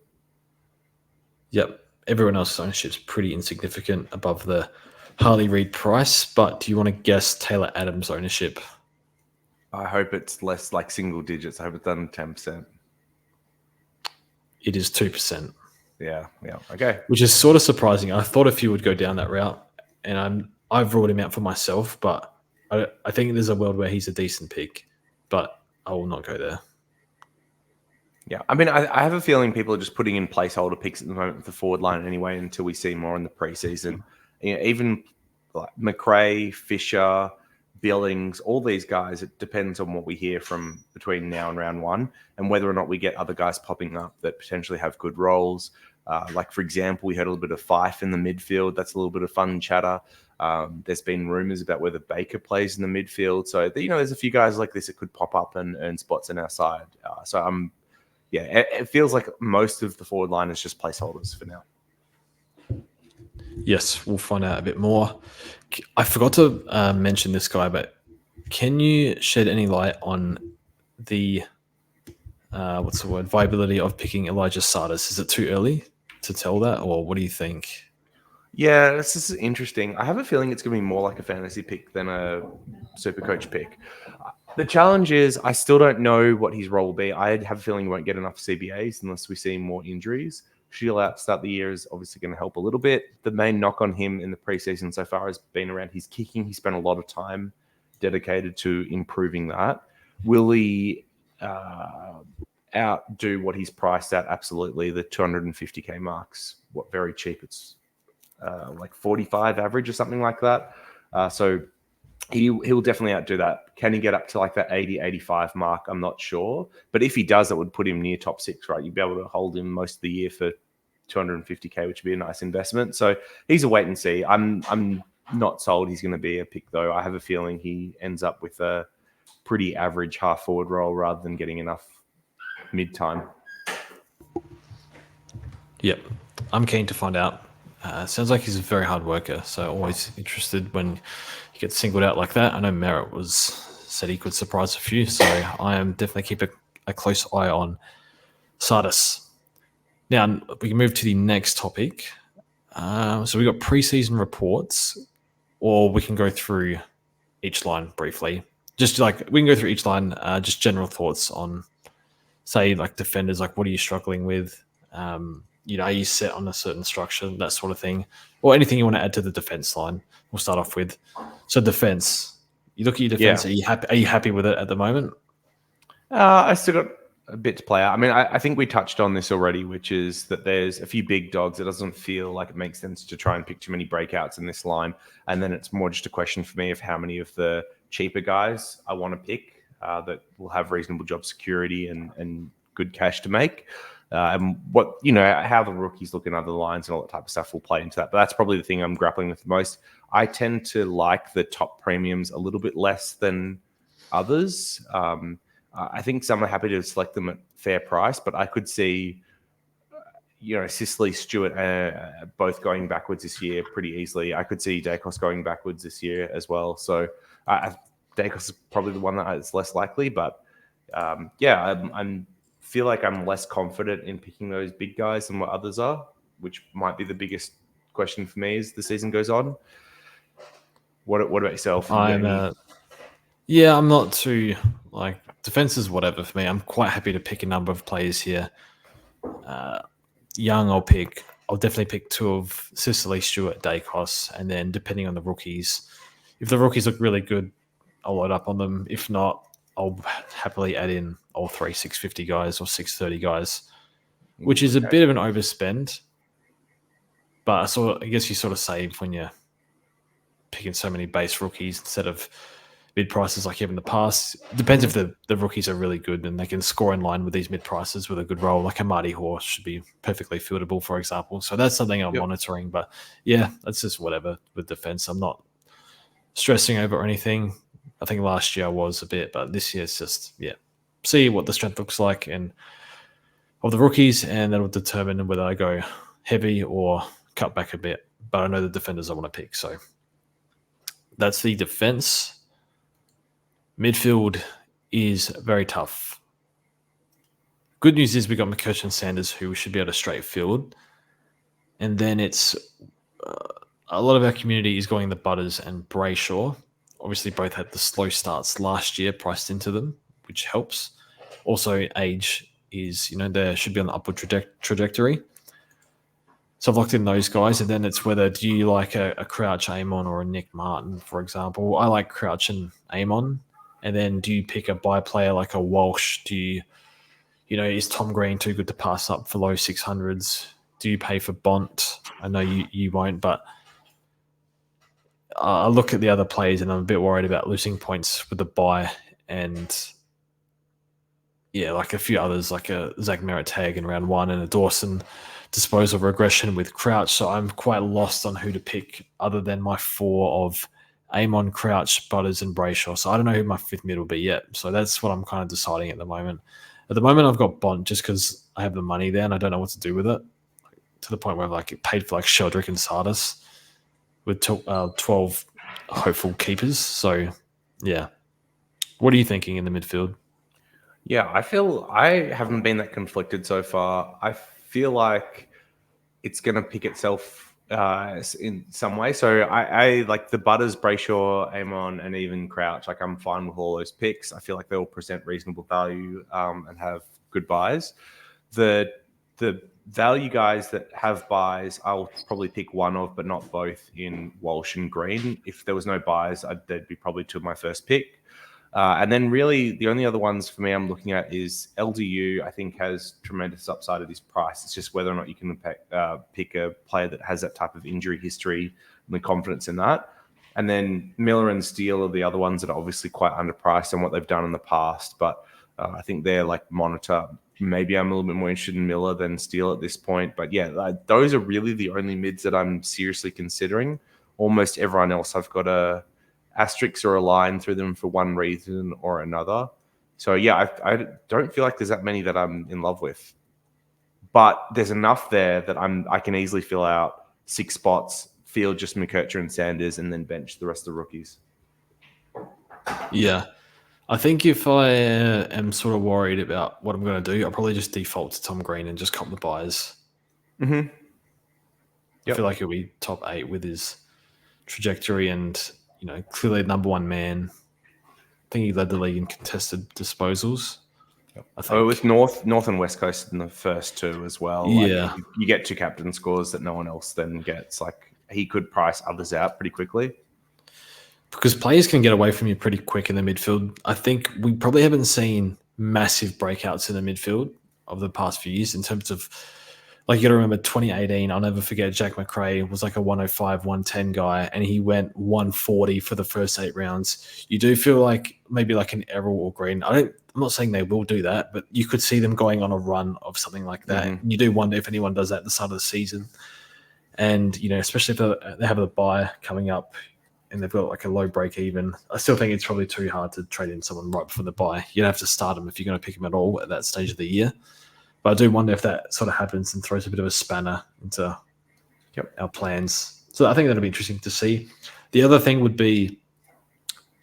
Yep. Everyone else's ownership's pretty insignificant above the Harley Reid price. But do you want to guess Taylor Adams' ownership? I hope it's less like single digits. I hope it's done 10%. It is 2%. Yeah. Okay. Which is sort of surprising. I thought a few would go down that route, and I've ruled him out for myself, but I think there's a world where he's a decent pick, but I will not go there. Yeah. I mean, I have a feeling people are just putting in placeholder picks at the moment with the forward line anyway until we see more in the preseason. You know, even like McRae, Fisher, Billings, all these guys, it depends on what we hear from between now and round one and whether or not we get other guys popping up that potentially have good roles. Like, for example, we heard a little bit of Fife in the midfield. That's a little bit of fun chatter. There's been rumors about whether Baker plays in the midfield. So, there's a few guys like this that could pop up and earn spots in our side. It feels like most of the forward line is just placeholders for now. Yes, we'll find out a bit more. I forgot to mention this guy, but can you shed any light on the viability of picking Elijah Sardis? Is it too early to tell that, or what do you think? Yeah, this is interesting. I have a feeling it's going to be more like a fantasy pick than a Supercoach pick. The challenge is I still don't know what his role will be. I have a feeling he won't get enough CBAs unless we see more injuries. Shield out to start the year is obviously going to help a little bit. The main knock on him in the preseason so far has been around his kicking. He spent a lot of time dedicated to improving that. Will he outdo what he's priced at? Absolutely. The 250k marks, very cheap. It's like 45 average or something like that. So he'll definitely outdo that. Can he get up to like that 80, 85 mark? I'm not sure. But if he does, that would put him near top 6, right? You'd be able to hold him most of the year for 250k, which would be a nice investment. So he's a wait and see. I'm not sold he's going to be a pick, though. I have a feeling he ends up with a pretty average half forward role rather than getting enough mid time. Yep. I'm keen to find out. Sounds like he's a very hard worker, so always interested when he gets singled out like that. I know Merritt said he could surprise a few, so I am definitely keeping a close eye on Sardis. Now, we can move to the next topic. So we got preseason reports, or we can go through each line briefly. Just like we can go through each line, just general thoughts on, say, like defenders, like what are you struggling with? Are you set on a certain structure, that sort of thing, or anything you want to add to the defense line? We'll start off with. So defense, you look at your defense. Yeah. Are you happy with it at the moment? I still got a bit to play out. I mean, I think we touched on this already, which is that there's a few big dogs. It doesn't feel like it makes sense to try and pick too many breakouts in this line. And then it's more just a question for me of how many of the cheaper guys I want to pick that will have reasonable job security and good cash to make. And what, how the rookies look in other lines and all that type of stuff will play into that. But that's probably the thing I'm grappling with the most. I tend to like the top premiums a little bit less than others. I think some are happy to select them at fair price, but I could see, Sicily, Stewart, both going backwards this year pretty easily. I could see Dacos going backwards this year as well. So Dacos is probably the one that is less likely, but I feel like I'm less confident in picking those big guys than what others are, which might be the biggest question for me as the season goes on. What about yourself? I'm not too defense is whatever for me. I'm quite happy to pick a number of players here. Young, I'll definitely pick 2 of Sicily, Stewart, Dacos, and then depending on the rookies, if the rookies look really good, I'll load up on them. If not, I'll happily add in all 3 650 guys or 630 guys, which is a bit of an overspend. But I guess you sort of save when you're picking so many base rookies instead of mid prices like you have in the past. Depends if the rookies are really good and they can score in line with these mid prices with a good role, like a Marty Horse should be perfectly fieldable, for example. So that's something I'm monitoring. But yeah, that's just whatever with defense. I'm not stressing over anything. I think last year I was a bit, but this year it's just, see what the strength looks like and of the rookies, and that'll determine whether I go heavy or cut back a bit. But I know the defenders I want to pick. So that's the defense. Midfield is very tough. Good news is we got McCutcheon and Sanders, who should be able to straight field. And then it's a lot of our community is going the Butters and Brayshaw. Obviously, both had the slow starts last year priced into them, which helps. Also, age is, they should be on the upward trajectory. So I've locked in those guys, and then it's whether do you like a Crouch Amon or a Nick Martin, for example. I like Crouch and Amon. And then do you pick a buy player like a Walsh? Do you, is Tom Green too good to pass up for low 600s? Do you pay for Bont? I know you won't, but I look at the other players and I'm a bit worried about losing points with the buy and like a few others like a Zach Merritt tag in round 1 and a Dawson disposal regression with Crouch, so I'm quite lost on who to pick other than my 4 of Amon, Crouch, Butters, and Brayshaw. So I don't know who my 5th mid will be yet. So that's what I'm kind of deciding at the moment. At the moment, I've got Bont just because I have the money there and I don't know what to do with it. To the point where I've like paid for like Sheldrick and Sardis with 12 hopeful keepers. So yeah, what are you thinking in the midfield? Yeah, I haven't been that conflicted so far. I feel like it's going to pick itself in some way. So I like the Butters, Brayshaw, Amon, and even Crouch. Like I'm fine with all those picks. I feel like they all present reasonable value and have good buys. The value guys that have buys, I'll probably pick one of, but not both in Walsh and Green. If there was no buys, they'd be probably two of my first pick. And then really the only other ones for me I'm looking at is LDU, I think has tremendous upside at his price. It's just whether or not you can pick a player that has that type of injury history and the confidence in that. And then Miller and Steele are the other ones that are obviously quite underpriced on what they've done in the past. But I think they're like monitor. Maybe I'm a little bit more interested in Miller than Steele at this point. But yeah, those are really the only mids that I'm seriously considering. Almost everyone else I've got a asterisks or a line through them for one reason or another. So yeah, I don't feel like there's that many that I'm in love with, but there's enough there that I can easily fill out 6 spots, field just McKercher and Sanders, and then bench the rest of the rookies. Yeah, I think if I am sort of worried about what I'm going to do, I'll probably just default to Tom Green and just cop the buys. Mm-hmm. I feel like he'll be top 8 with his trajectory and, clearly the number 1 man. I think he led the league in contested disposals. I think. Oh, with North and West Coast in the first 2 as well. Yeah. Like you get 2 captain scores that no one else then gets. Like he could price others out pretty quickly. Because players can get away from you pretty quick in the midfield. I think we probably haven't seen massive breakouts in the midfield of the past few years in terms of, like, you got to remember 2018. I'll never forget Jack McRae was like a 105, 110 guy, and he went 140 for the first 8 rounds. You do feel like maybe like an Errol or Green. I'm not saying they will do that, but you could see them going on a run of something like that. Mm-hmm. You do wonder if anyone does that at the start of the season. And, especially if they have a buy coming up, and they've got like a low break even. I still think it's probably too hard to trade in someone right before the buy. You don't have to start them if you're going to pick them at all at that stage of the year. But I do wonder if that sort of happens and throws a bit of a spanner into our plans. So I think that'll be interesting to see. The other thing would be,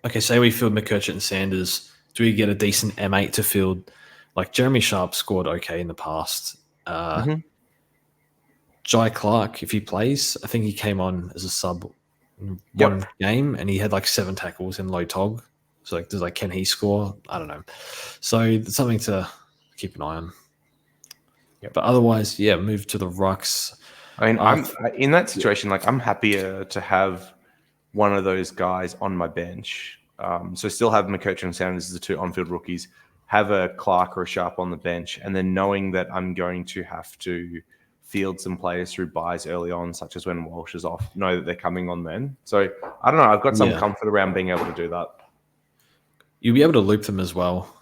okay, say we field McKercher and Sanders. Do we get a decent M8 to field? Like Jeremy Sharp scored okay in the past. Jai Clark, if he plays, I think he came on as a sub one game and he had like 7 tackles in low tog. So can he score? I don't know. So it's something to keep an eye on. But otherwise, move to the rucks. I mean, I'm in that situation. Like, I'm happier to have one of those guys on my bench. So still have McKercher and Sanders as the 2 on-field rookies. Have a Clark or a Sharp on the bench, and then knowing that I'm going to have to field some players through buys early on, such as when Walsh is off, know that they're coming on then. So I don't know. I've got some comfort around being able to do that. You'll be able to loop them as well.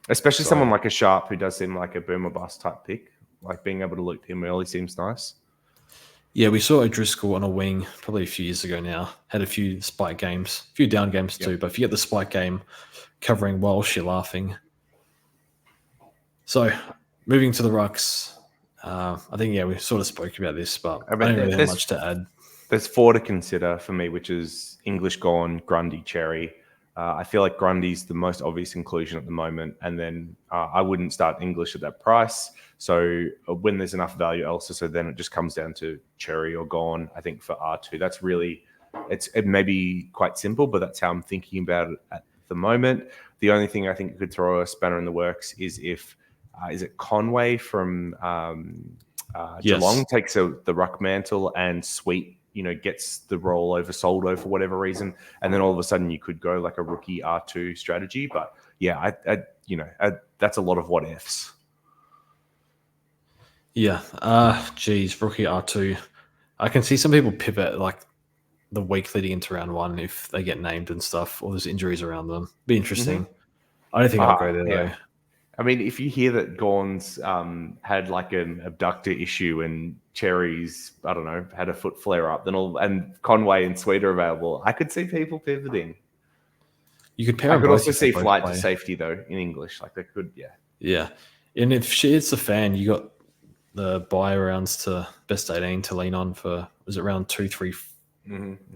Especially someone like a Sharp who does seem like a boomer bust type pick. Like being able to loop him early seems nice. Yeah, we saw O'Driscoll on a wing probably a few years ago now. Had a few spike games, a few down games too. But if you get the spike game covering Walsh, you're laughing. So moving to the rucks, I think, we sort of spoke about this, but I don't really have much to add. There's 4 to consider for me, which is English Gone, Grundy, Cherry. I feel like Grundy's the most obvious inclusion at the moment. And then I wouldn't start English at that price. So when there's enough value elsewhere, so then it just comes down to Cherry or Gone, I think, for R2. That's really, it may be quite simple, but that's how I'm thinking about it at the moment. The only thing I think could throw a spanner in the works is if, is it Conway from Geelong takes the ruck mantle and Sweet, gets the role oversold for whatever reason, and then all of a sudden you could go like a rookie R2 strategy. But that's a lot of what ifs. Yeah, rookie R2. I can see some people pivot like the week leading into round 1 if they get named and stuff, or there's injuries around them. Be interesting. I don't think I'll go there though. I mean, if you hear that Gorn's had like an abductor issue and Cherry's, I don't know, had a foot flare up, and Conway and Sweet are available, I could see people pivoting. You could pair I them could both also if they see both flight to play. safety though in English. Like they could, yeah. Yeah. And if she hits the fan, you got the buy rounds to best 18 to lean on for, was it round 2, 3,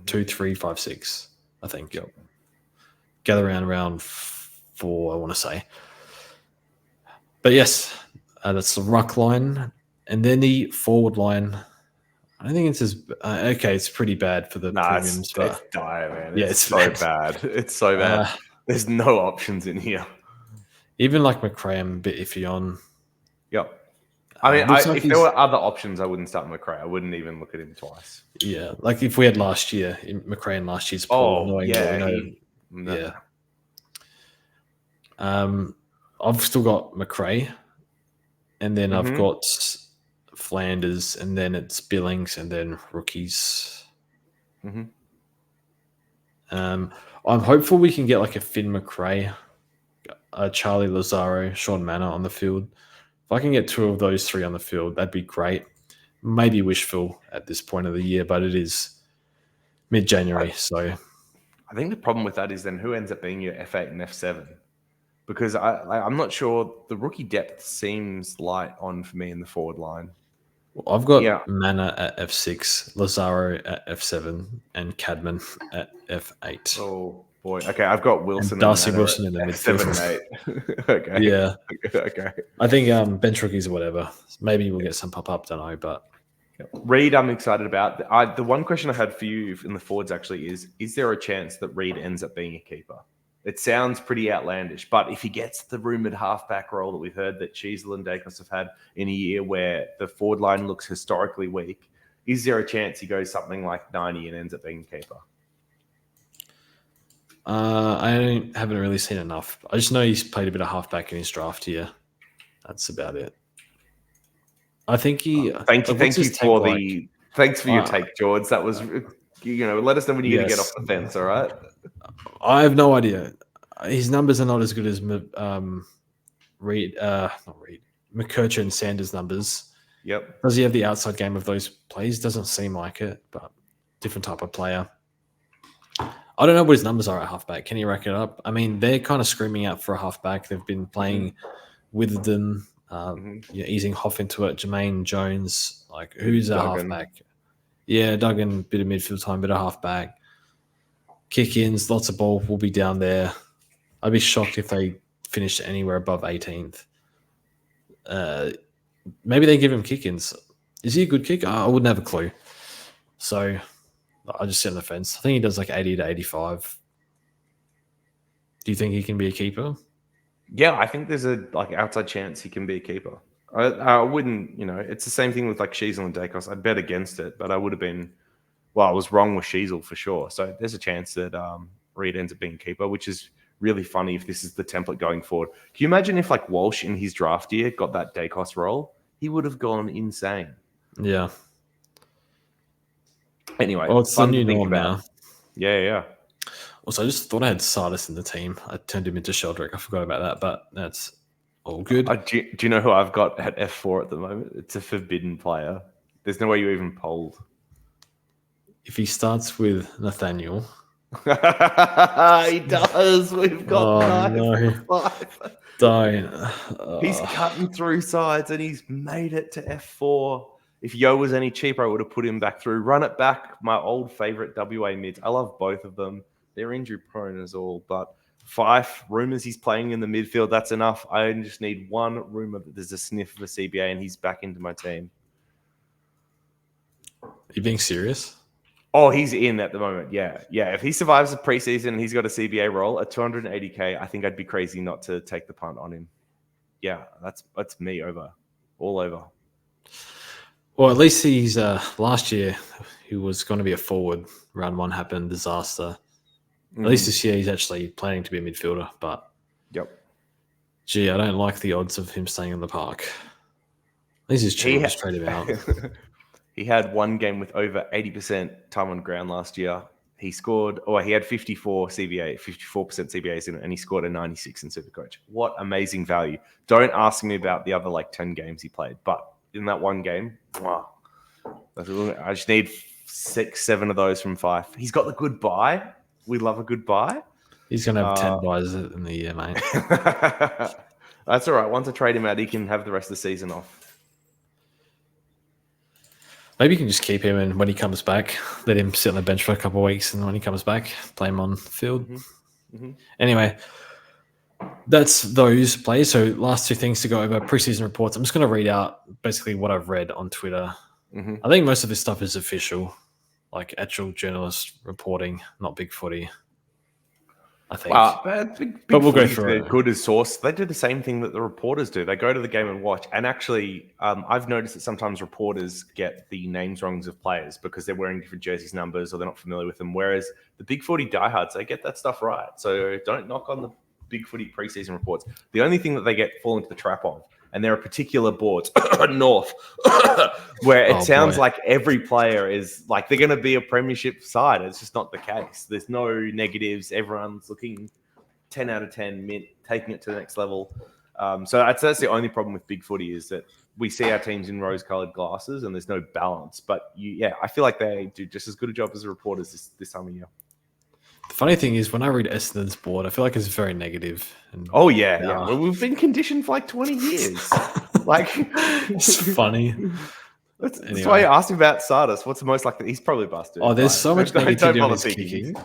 2, 3, 5, 6, I think. Yep. Gather around round 4, I want to say. But yes, that's the ruck line. And then the forward line, I don't think it's as okay. It's pretty bad for the premiums, but it's dire, man. yeah, It's so bad. It's so bad. There's no options in here. Even like McRae, I'm a bit iffy on. Yep. I mean, like if there were other options, I wouldn't start McRae. I wouldn't even look at him twice. Yeah, like if we had last year, McRae in last year's pool, knowing what we know. I've still got McRae, and then I've got Flanders, and then it's Billings, and then rookies. I'm hopeful we can get like a Finn McRae, Charlie Lazaro, Sean Manor on the field. If I can get 2 of those 3 on the field, that'd be great. Maybe wishful at this point of the year, but it is mid-January, so I think the problem with that is then who ends up being your F8 and F7? Because I'm not sure. The rookie depth seems light on for me in the forward line. Well, I've got Manor at F6, Lazaro at F7, and Cadman at F8. Oh boy. Okay, I've got Wilson and Darcy Wilson in the midfield. F7 and 8. Okay. Yeah. Okay. I think bench rookies or whatever. Maybe we'll get some pop up. Don't know, but Reed, I'm excited about. The one question I had for you in the forwards actually is there a chance that Reed ends up being a keeper? It sounds pretty outlandish, but if he gets the rumoured halfback role that we've heard that Cheezel and Dacos have had in a year where the forward line looks historically weak, is there a chance he goes something like 90 and ends up being a keeper? I haven't really seen enough. I just know he's played a bit of halfback in his draft year. That's about it. I think he. Thanks for your take, George. That was, let us know when you're going to get off the fence. All right. I have no idea. His numbers are not as good as McKercher and Sanders' numbers. Yep. Does he have the outside game of those plays? Doesn't seem like it, but different type of player. I don't know what his numbers are at halfback. Can you rack it up? I mean, they're kind of screaming out for a halfback. They've been playing with them, easing Hoff into it. Jermaine Jones, like who's a halfback? Yeah, Duggan, bit of midfield time, bit of halfback. Kick-ins, lots of ball will be down there. I'd be shocked if they finished anywhere above 18th. Maybe they give him kick-ins. Is he a good kicker? I wouldn't have a clue. So I just sit on the fence. I think he does like 80 to 85. Do you think he can be a keeper? Yeah, I think there's a outside chance he can be a keeper. I wouldn't, it's the same thing with like Sheezel and Dacos. I'd bet against it, but I would have been, I was wrong with Sheezel for sure. So there's a chance that Reed ends up being a keeper, which is really funny if this is the template going forward. Can you imagine if like Walsh in his draft year got that Dacos role? He would have gone insane. Yeah. Anyway, it's the new norm now. Yeah. Also, I just thought I had Sardis in the team. I turned him into Sheldrick. I forgot about that, but that's all good. Do you know who I've got at F4 at the moment? It's a forbidden player. There's no way you even polled. If he starts with Nathaniel. He does. We've got 5. Don't. He's cutting through sides and he's made it to F4. If Yo was any cheaper, I would have put him back through. Run it back, my old favourite WA mids. I love both of them. They're injury prone as all, but Fife, rumours he's playing in the midfield, that's enough. I just need one rumour that there's a sniff of a CBA and he's back into my team. Are you being serious? Oh, he's in at the moment. Yeah. If he survives the preseason and he's got a CBA role at 280K, I think I'd be crazy not to take the punt on him. Yeah, that's me all over. Well, at least he's last year he was going to be a forward. Round 1 happened, disaster. At least this year he's actually planning to be a midfielder. But gee, I don't like the odds of him staying in the park. At least he's cheap. Just trade him out. He had one game with over 80% time on ground last year. he scored, or he had 54 CBA, 54% CBAs in it, and he scored a 96 in Supercoach. What amazing value. Don't ask me about the other 10 games he played, but in that one game, wow. I just need 6, 7 of those from Fife. He's got the good buy. We love a good buy. He's going to have 10 buys in the year, mate. That's all right. Once I trade him out, he can have the rest of the season off. Maybe you can just keep him, and when he comes back, let him sit on the bench for a couple of weeks, and when he comes back, play him on the field. Anyway, that's those plays. So last 2 things to go over, preseason reports. I'm just going to read out basically what I've read on Twitter. I think most of this stuff is official, like actual journalist reporting, not Big Footy. I think. But we'll go through it. Good as source. They do the same thing that the reporters do. They go to the game and watch. And actually, I've noticed that sometimes reporters get the names wrongs of players because they're wearing different jerseys numbers or they're not familiar with them. Whereas the Big Footy diehards, they get that stuff right. So don't knock on the Big Footy preseason reports. The only thing that they fall into the trap of, and there are particular boards, North, where it sounds like every player is like they're going to be a premiership side. It's just not the case. There's no negatives. Everyone's looking 10 out of 10, taking it to the next level. So that's the only problem with Big Footy is that we see our teams in rose-colored glasses and there's no balance. But I feel like they do just as good a job as the reporters this time of year. The funny thing is, when I read Essendon's board, I feel like it's very negative. And, yeah. Well, we've been conditioned for 20 years. It's funny. That's why I asked him about Sardis. What's the most likely? He's probably busted. Oh, there's so much negativity on his kicking.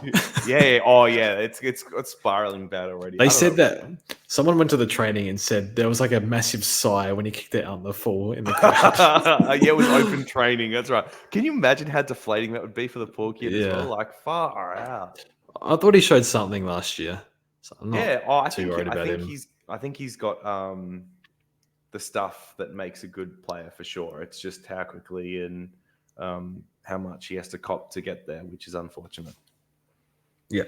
Yeah. Oh, yeah. It's spiraling bad already. They said that someone went to the training and said there was a massive sigh when he kicked it out in the fall in the crowd. It was open training. That's right. Can you imagine how deflating that would be for the poor kid as well? Far out. I thought he showed something last year. So I'm not I think he's got the stuff that makes a good player for sure. It's just how quickly and how much he has to cop to get there, which is unfortunate. Yeah.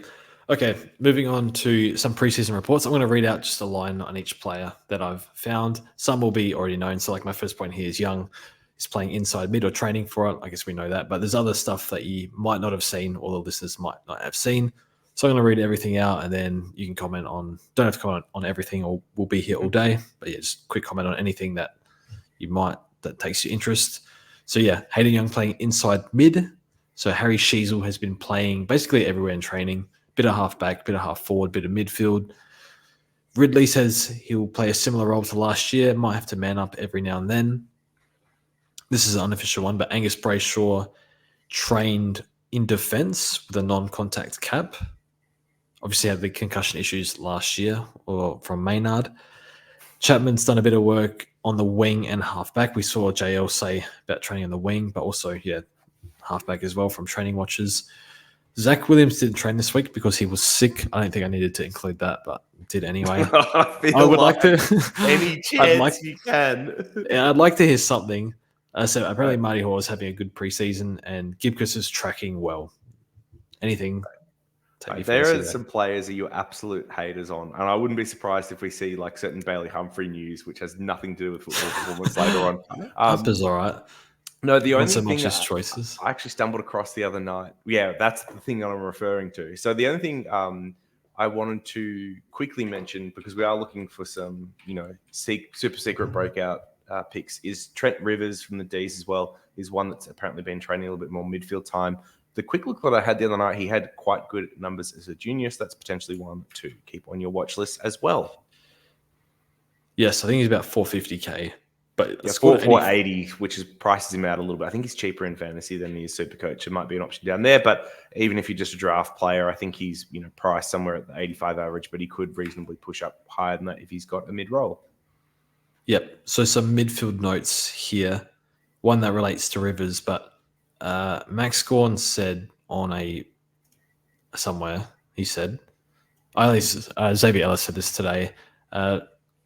Okay, moving on to some preseason reports. I'm going to read out just a line on each player that I've found. Some will be already known. So my first point here is Young. He's playing inside mid or training for it. I guess we know that. But there's other stuff that you might not have seen or the listeners might not have seen. So I'm going to read everything out and then you can comment on, don't have to comment on everything or we'll be here all day. But just quick comment on anything that that takes your interest. So Hayden Young playing inside mid. So Harry Sheasel has been playing basically everywhere in training. Bit of half back, bit of half forward, bit of midfield. Ridley says he'll play a similar role to last year. Might have to man up every now and then. This is an unofficial one, but Angus Brayshaw trained in defence with a non-contact cap. Obviously had the concussion issues last year or from Maynard. Chapman's done a bit of work on the wing and halfback. We saw JL say about training on the wing, but also, halfback as well from training watches. Zach Williams didn't train this week because he was sick. I don't think I needed to include that, but did anyway. I would like to. Any chance you can. I'd like to hear something. So apparently Marty Hall is having a good preseason and Gibcus is tracking well. Anything? There are some players that you're absolute haters on, and I wouldn't be surprised if we see certain Bailey Humphrey news, which has nothing to do with football performance later on. Humper's all right. No, the only so thing much as choices. I actually stumbled across the other night. Yeah, that's the thing I'm referring to. So the only thing I wanted to quickly mention, because we are looking for some, super secret breakout picks, is Trent Rivers from the D's as well. Is one that's apparently been training a little bit more midfield time. The quick look that I had the other night, he had quite good numbers as a junior, so that's potentially one to keep on your watch list as well. Yes, I think he's about 450k. But 480, which prices him out a little bit. I think he's cheaper in fantasy than he is Supercoach. It might be an option down there, but even if you're just a draft player, I think he's priced somewhere at the 85 average, but he could reasonably push up higher than that if he's got a mid-roll. Yep. So some midfield notes here. One that relates to Rivers, but Max Gorn said somewhere, he said, Xavier Ellis said this today,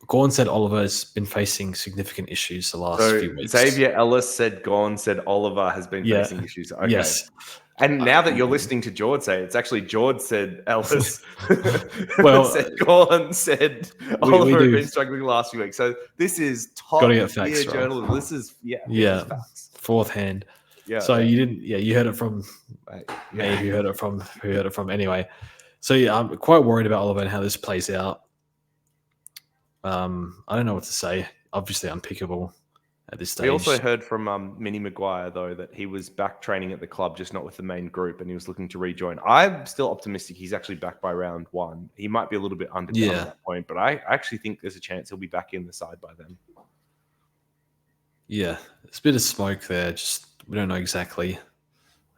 Gorn said Oliver has been facing significant issues the last few weeks. Xavier Ellis said Gorn said Oliver has been facing issues. Okay. Yes. And now that you're listening to George say it, it's actually George said Ellis. said Gorn said Oliver had been struggling the last few weeks. So this is top tier journalism. This is facts. Fourth hand. Yeah. So you didn't. Yeah, you heard it from Yeah. me. Who heard it from anyway. So yeah, I'm quite worried about Oliver and how this plays out. I don't know what to say. Obviously unpickable at this stage. We also heard from Minnie Maguire, though, that he was back training at the club, just not with the main group, and he was looking to rejoin. I'm still optimistic he's actually back by round 1. He might be a little bit underdone at that point, but I actually think there's a chance he'll be back in the side by then. Yeah, there's a bit of smoke there. Just we don't know exactly.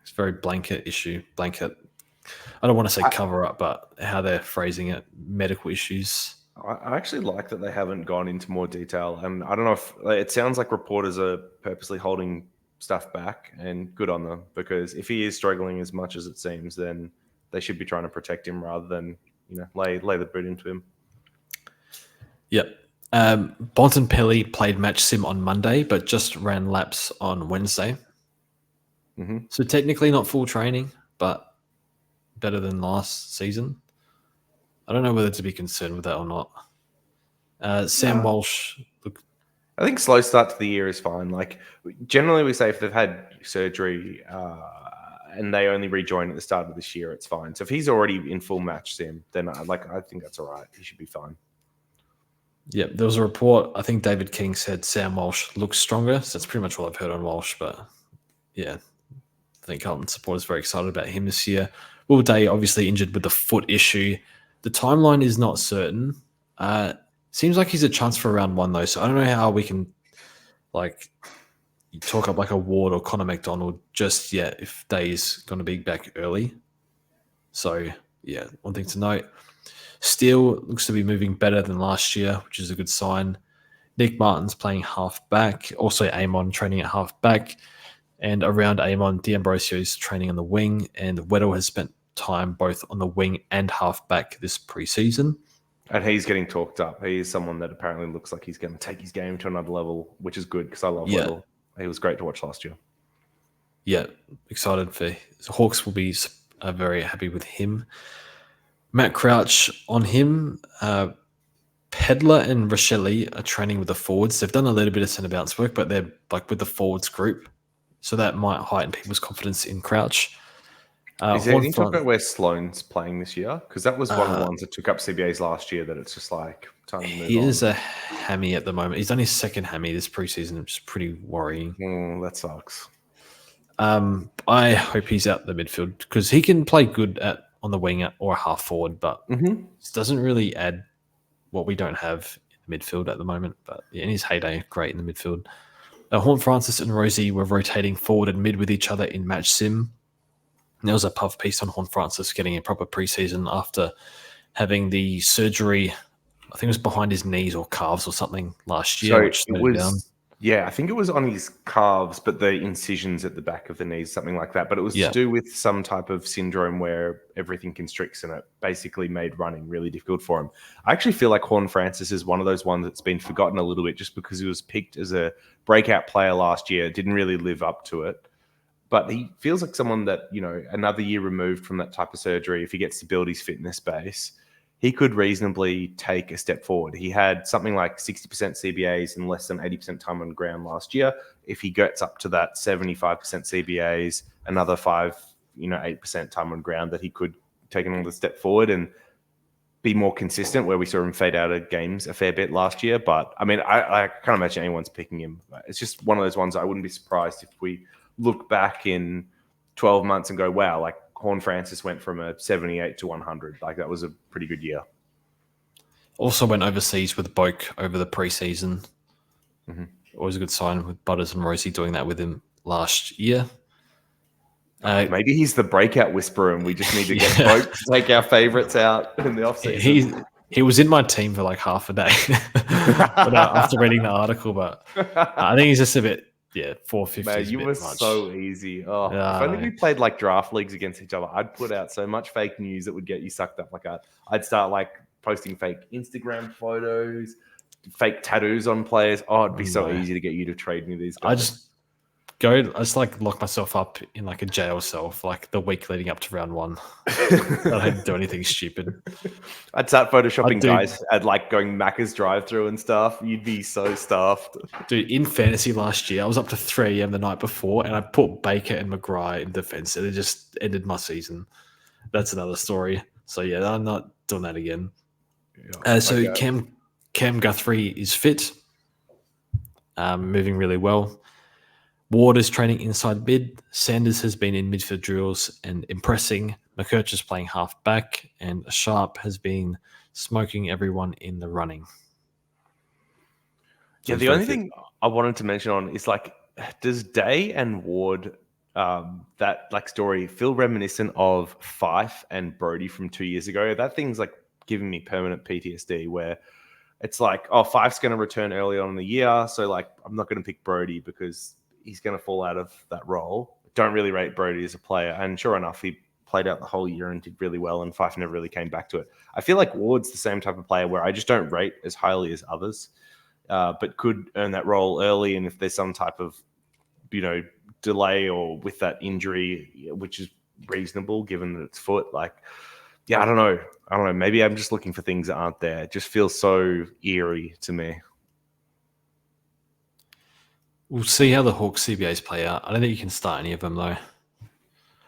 It's a very blanket issue. Blanket. I don't want to say cover up, but how they're phrasing it, medical issues. I actually like that they haven't gone into more detail, and I don't know if it sounds like reporters are purposely holding stuff back, and good on them, because if he is struggling as much as it seems, then they should be trying to protect him rather than lay the boot into him. Yep. Bontempelli played match sim on Monday, but just ran laps on Wednesday. Mm-hmm. So technically not full training, but better than last season. I don't know whether to be concerned with that or not. Sam Walsh. Look, I think slow start to the year is fine. Like generally, we say if they've had surgery and they only rejoin at the start of this year, it's fine. So if he's already in full match sim, then I think that's all right. He should be fine. Yeah, there was a report. I think David King said Sam Walsh looks stronger. So that's pretty much all I've heard on Walsh. But yeah, I think Carlton supporters very excited about him this year. Will Day obviously injured with the foot issue. The timeline is not certain. Seems like he's a chance for round 1 though. So I don't know how we can talk up like a Ward or Connor McDonald just yet if Day's going to be back early. So yeah, one thing to note. Steele looks to be moving better than last year, which is a good sign. Nick Martin's playing half back. Also, Amon training at half back. And around Amon, D'Ambrosio is training on the wing. And Weddle has spent time both on the wing and half back this preseason. And he's getting talked up. He is someone that apparently looks like he's going to take his game to another level, which is good because I love Weddle. He was great to watch last year. Yeah, excited for Hawks will be very happy with him. Matt Crouch on him. Pedler and Rochelle are training with the forwards. They've done a little bit of centre bounce work, but they're like with the forwards group. So that might heighten people's confidence in Crouch. Is there any talk about where Sloane's playing this year? Because that was one of the ones that took up CBAs last year that it's just like time to move on. He is a hammy at the moment. He's done his second hammy this preseason, which is pretty worrying. That sucks. I hope he's out the midfield because he can play good on the wing or a half forward, but it doesn't really add what we don't have in the midfield at the moment. But in his heyday, great in the midfield. Horn Francis and Rosie were rotating forward and mid with each other in match sim. And there was a puff piece on Horn Francis getting a proper preseason after having the surgery. I think it was behind his knees or calves or something last year, So which slowed him down. Yeah, I think it was on his calves, but the incisions at the back of the knees, something like that. But it was to do with some type of syndrome where everything constricts and it basically made running really difficult for him. I actually feel like Horn Francis is one of those ones that's been forgotten a little bit just because he was picked as a breakout player last year, didn't really live up to it. But he feels like someone that, another year removed from that type of surgery, if he gets to build his fitness base, he could reasonably take a step forward. He had something like 60% CBAs and less than 80% time on ground last year. If he gets up to that 75% CBAs, another 8% time on ground, that he could take another step forward and be more consistent, where we saw him fade out of games a fair bit last year. But I mean, I can't imagine anyone's picking him. It's just one of those ones I wouldn't be surprised if we look back in 12 months and go, wow, like Horn Francis went from a 78 to 100. Like that was a pretty good year. Also went overseas with Boak over the preseason. Always a good sign with Butters and Rosie doing that with him last year. Maybe he's the breakout whisperer and we just need to get Boak to take our favourites out in the offseason. He was in my team for like half a day after reading the article, but I think he's just a bit, 450. Man, you were so easy. Oh, if only we played like draft leagues against each other, I'd put out so much fake news that would get you sucked up. Like I'd start like posting fake Instagram photos, fake tattoos on players. Oh, it'd be so easy to get you to trade me these guys. I just I just like lock myself up in like a jail cell for like the week leading up to round 1. I don't do anything stupid. I'd start photoshopping do- guys at like going Macca's drive-through and stuff. You'd be so stuffed. Dude, in fantasy last year, I was up to 3 a.m. the night before, and I put Baker and McGrath in defense, and it just ended my season. That's another story. So yeah, I'm not doing that again. So Cam Guthrie is fit, moving really well. Ward is training inside mid. Sanders has been in midfield drills and impressing. McKerch is playing half back, and Sharp has been smoking everyone in the running. So the only thing I wanted to mention on is like, does Day and Ward that like story feel reminiscent of Fife and Brody from 2 years ago? That thing's like giving me permanent PTSD where it's like, oh, Fife's going to return early on in the year, so like I'm not going to pick Brody because he's going to fall out of that role. Don't really rate Brody as a player, and sure enough, he played out the whole year and did really well, and Fife never really came back to it. I feel like Ward's the same type of player where I just don't rate as highly as others, but could earn that role early, and if there's some type of delay or with that injury, which is reasonable given that it's foot, like, yeah, I don't know. Maybe I'm just looking for things that aren't there. It just feels so eerie to me. We'll see how the Hawks CBAs play out. I don't think you can start any of them, though.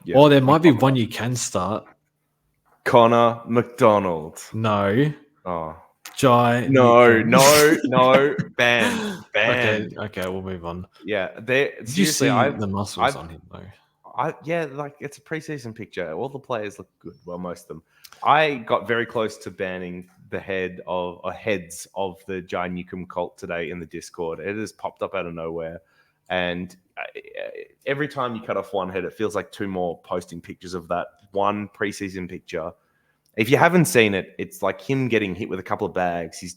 Yeah. Or there might be one you can start. Connor McDonald. No. Oh. Jai. No. Banned. Okay, we'll move on. Yeah. Did you see the muscles on him, though? Like it's a preseason picture. All the players look good. Well, most of them. I got very close to banning the heads of the Jai Newcomb cult today in the Discord. It has popped up out of nowhere, and every time you cut off one head, it feels like 2 more posting pictures of that one preseason picture. If you haven't seen it, it's like him getting hit with a couple of bags. He's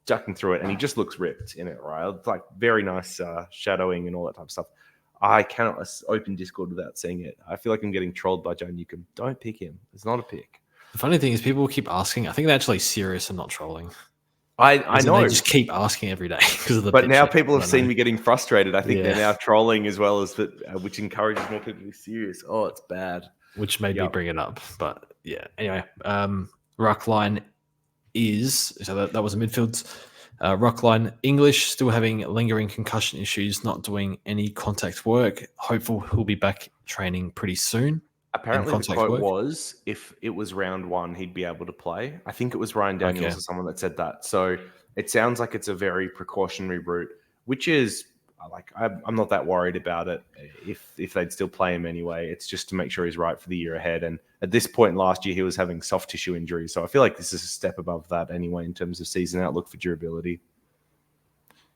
ducking through it, and he just looks ripped in it, right? It's like very nice shadowing and all that type of stuff. I cannot open Discord without seeing it. I feel like I'm getting trolled by Jai Newcomb. Don't pick him. It's not a pick. The funny thing is people keep asking. I think they're actually serious and not trolling. I know. They just keep asking every day because of the But picture. now people have seen me getting frustrated. I think they're now trolling as well as which encourages more people to be serious. Oh, it's bad. Which made me bring it up. But yeah, anyway, ruck line is, so that was a midfield. Ruck line, English still having lingering concussion issues, not doing any contact work. Hopeful he'll be back training pretty soon. Apparently the quote was, if it was round 1, he'd be able to play. I think it was Ryan Daniels or someone that said that. So it sounds like it's a very precautionary route, which is like, I'm not that worried about it if they'd still play him anyway. It's just to make sure he's right for the year ahead. And at this point last year, he was having soft tissue injuries. So I feel like this is a step above that anyway in terms of season outlook for durability.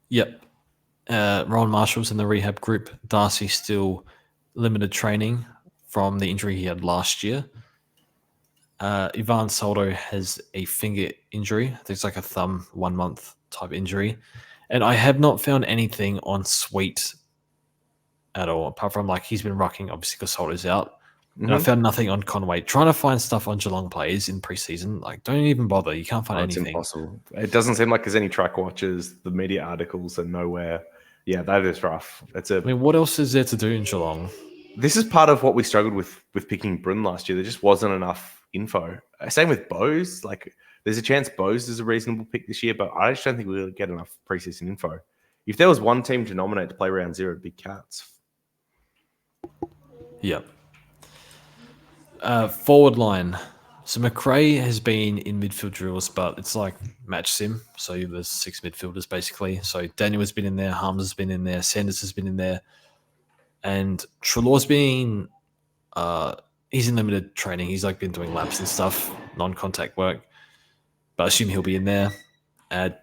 Yep. Ron Marshall's in the rehab group. Darcy still limited training from the injury he had last year. Ivan Soldo has a finger injury. I think it's like a thumb 1 month type injury. And I have not found anything on Sweet at all, apart from like he's been rucking, obviously, because Soldo's out. And I found nothing on Conway. Trying to find stuff on Geelong players in preseason, like, don't even bother. You can't find anything. It's impossible. It doesn't seem like there's any track watches. The media articles are nowhere. Yeah, that is rough. I mean, what else is there to do in Geelong? This is part of what we struggled with picking Brun last year. There just wasn't enough info. Same with Bose. Like, there's a chance Bose is a reasonable pick this year, but I just don't think we'll get enough preseason info. If there was one team to nominate to play round 0, it'd be Cats. Yep. Forward line. So McRae has been in midfield drills, but it's like match sim. So there's 6 midfielders basically. So Daniel has been in there, Harms has been in there, Sanders has been in there, and Trelaw's been he's in limited training. He's like been doing laps and stuff, non-contact work. But I assume he'll be in there.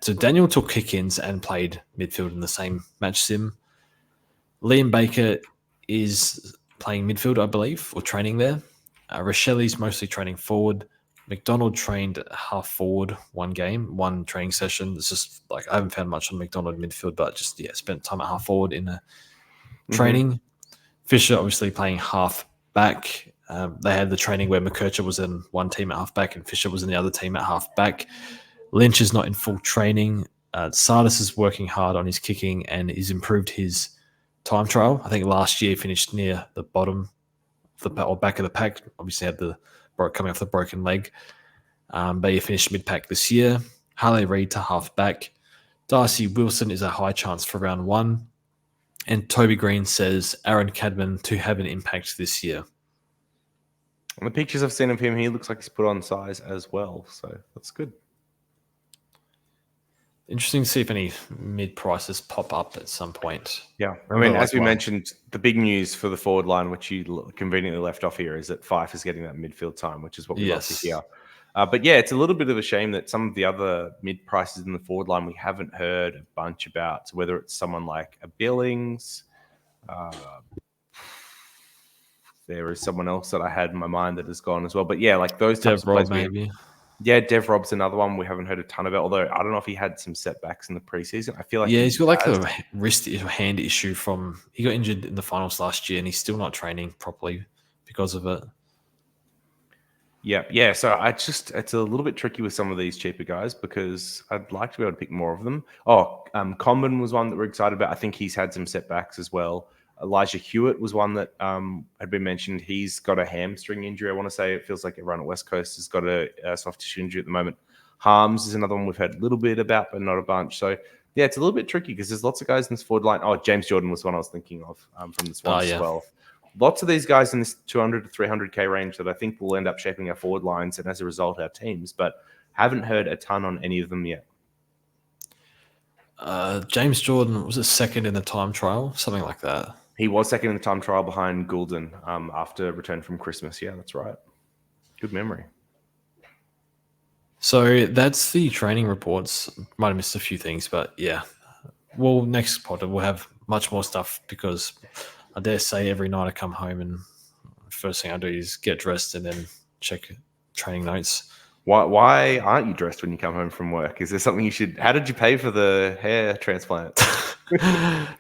So Daniel took kick-ins and played midfield in the same match sim. Liam Baker is playing midfield, I believe, or training there. Rochelle's mostly training forward. McDonald trained half forward 1 game, 1 training session. It's just like I haven't found much on McDonald midfield, but just spent time at half forward in a training. Fisher obviously playing half back. They had the training where McKercher was in one team at half back and Fisher was in the other team at half back. Lynch is not in full training. Sardis is working hard on his kicking and he's improved his time trial. I think last year finished near the bottom of the or back of the pack. Obviously had the coming off the broken leg. But he finished mid pack this year. Harley Reid to half back. Darcy Wilson is a high chance for round 1. And Toby Green says Aaron Cadman to have an impact this year. And the pictures I've seen of him, he looks like he's put on size as well. So that's good. Interesting to see if any mid prices pop up at some point. Yeah. I mean, as we mentioned, the big news for the forward line, which you conveniently left off here, is that Fife is getting that midfield time, which is what we love to hear. But yeah, it's a little bit of a shame that some of the other mid prices in the forward line we haven't heard a bunch about. So whether it's someone like a Billings, there is someone else that I had in my mind that has gone as well. But yeah, like those types of players. Maybe. Yeah, Dev Rob's another one we haven't heard a ton about, although I don't know if he had some setbacks in the preseason. I feel like he's got like a wrist hand issue from he got injured in the finals last year and he's still not training properly because of it. Yeah. So it's a little bit tricky with some of these cheaper guys because I'd like to be able to pick more of them. Comben was one that we're excited about. I think he's had some setbacks as well. Elijah Hewitt was one that had been mentioned. He's got a hamstring injury. I want to say it feels like everyone at West Coast has got a soft tissue injury at the moment. Harms is another one we've heard a little bit about, but not a bunch. So, yeah, it's a little bit tricky because there's lots of guys in this forward line. Oh, James Jordan was one I was thinking of from the Swans as well. Lots of these guys in this 200 to 300K range that I think will end up shaping our forward lines and as a result our teams, but haven't heard a ton on any of them yet. James Jordan was a second in the time trial, something like that. He was second in the time trial behind Goulden after return from Christmas. Yeah, that's right. Good memory. So that's the training reports. Might have missed a few things, but yeah. Well, next pod we'll have much more stuff because I dare say every night I come home and first thing I do is get dressed and then check training notes. Why aren't you dressed when you come home from work? Is there something you should... How did you pay for the hair transplant?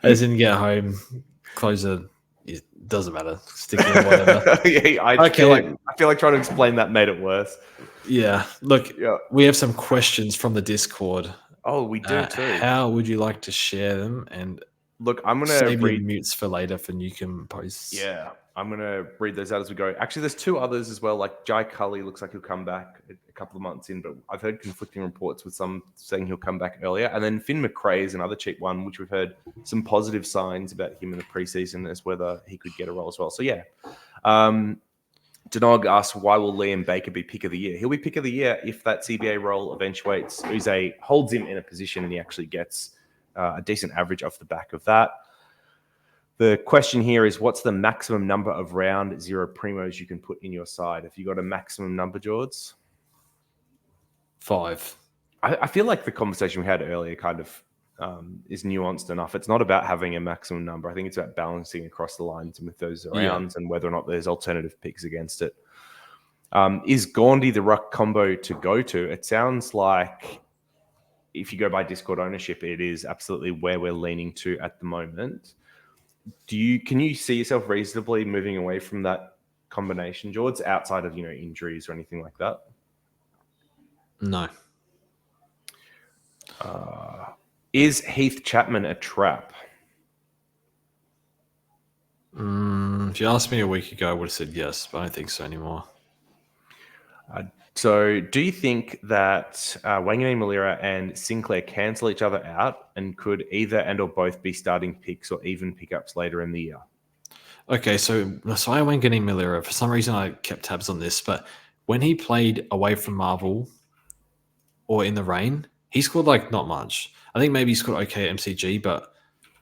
As in get home, clothes are... It doesn't matter. Sticky or whatever. I feel like trying to explain that made it worse. Yeah. Look, we have some questions from the Discord. Oh, we do too. How would you like to share them? And look, I'm going to save your mutes for later for Newcomb posts. Yeah, I'm going to read those out as we go. Actually, there's two others as well. Like Jai Cully looks like he'll come back a couple of months in, but I've heard conflicting reports with some saying he'll come back earlier. And then Finn McRae is another cheap one, which we've heard some positive signs about him in the preseason as whether he could get a role as well. So yeah. Denog asks, why will Liam Baker be pick of the year? He'll be pick of the year if that CBA role eventuates. Uze holds him in a position and he actually gets a decent average off the back of that. The question here is, what's the maximum number of round 0 primos you can put in your side? Have you got a maximum number, George? 5. I feel like the conversation we had earlier kind of is nuanced enough. It's not about having a maximum number. I think it's about balancing across the lines and with those rounds and whether or not there's alternative picks against it. Is Gaundy the ruck combo to go to? It sounds like if you go by Discord ownership, it is absolutely where we're leaning to at the moment. Can you see yourself reasonably moving away from that combination, George, outside of injuries or anything like that? No. Is Heath Chapman a trap? If you asked me a week ago, I would have said yes, but I don't think so anymore. So do you think that Wangani Malira and Sinclair cancel each other out and could either and or both be starting picks or even pickups later in the year? Okay, so Nasai Wangani Malira, for some reason I kept tabs on this, but when he played away from Marvel or in the rain, he scored not much. I think maybe he scored okay at MCG, but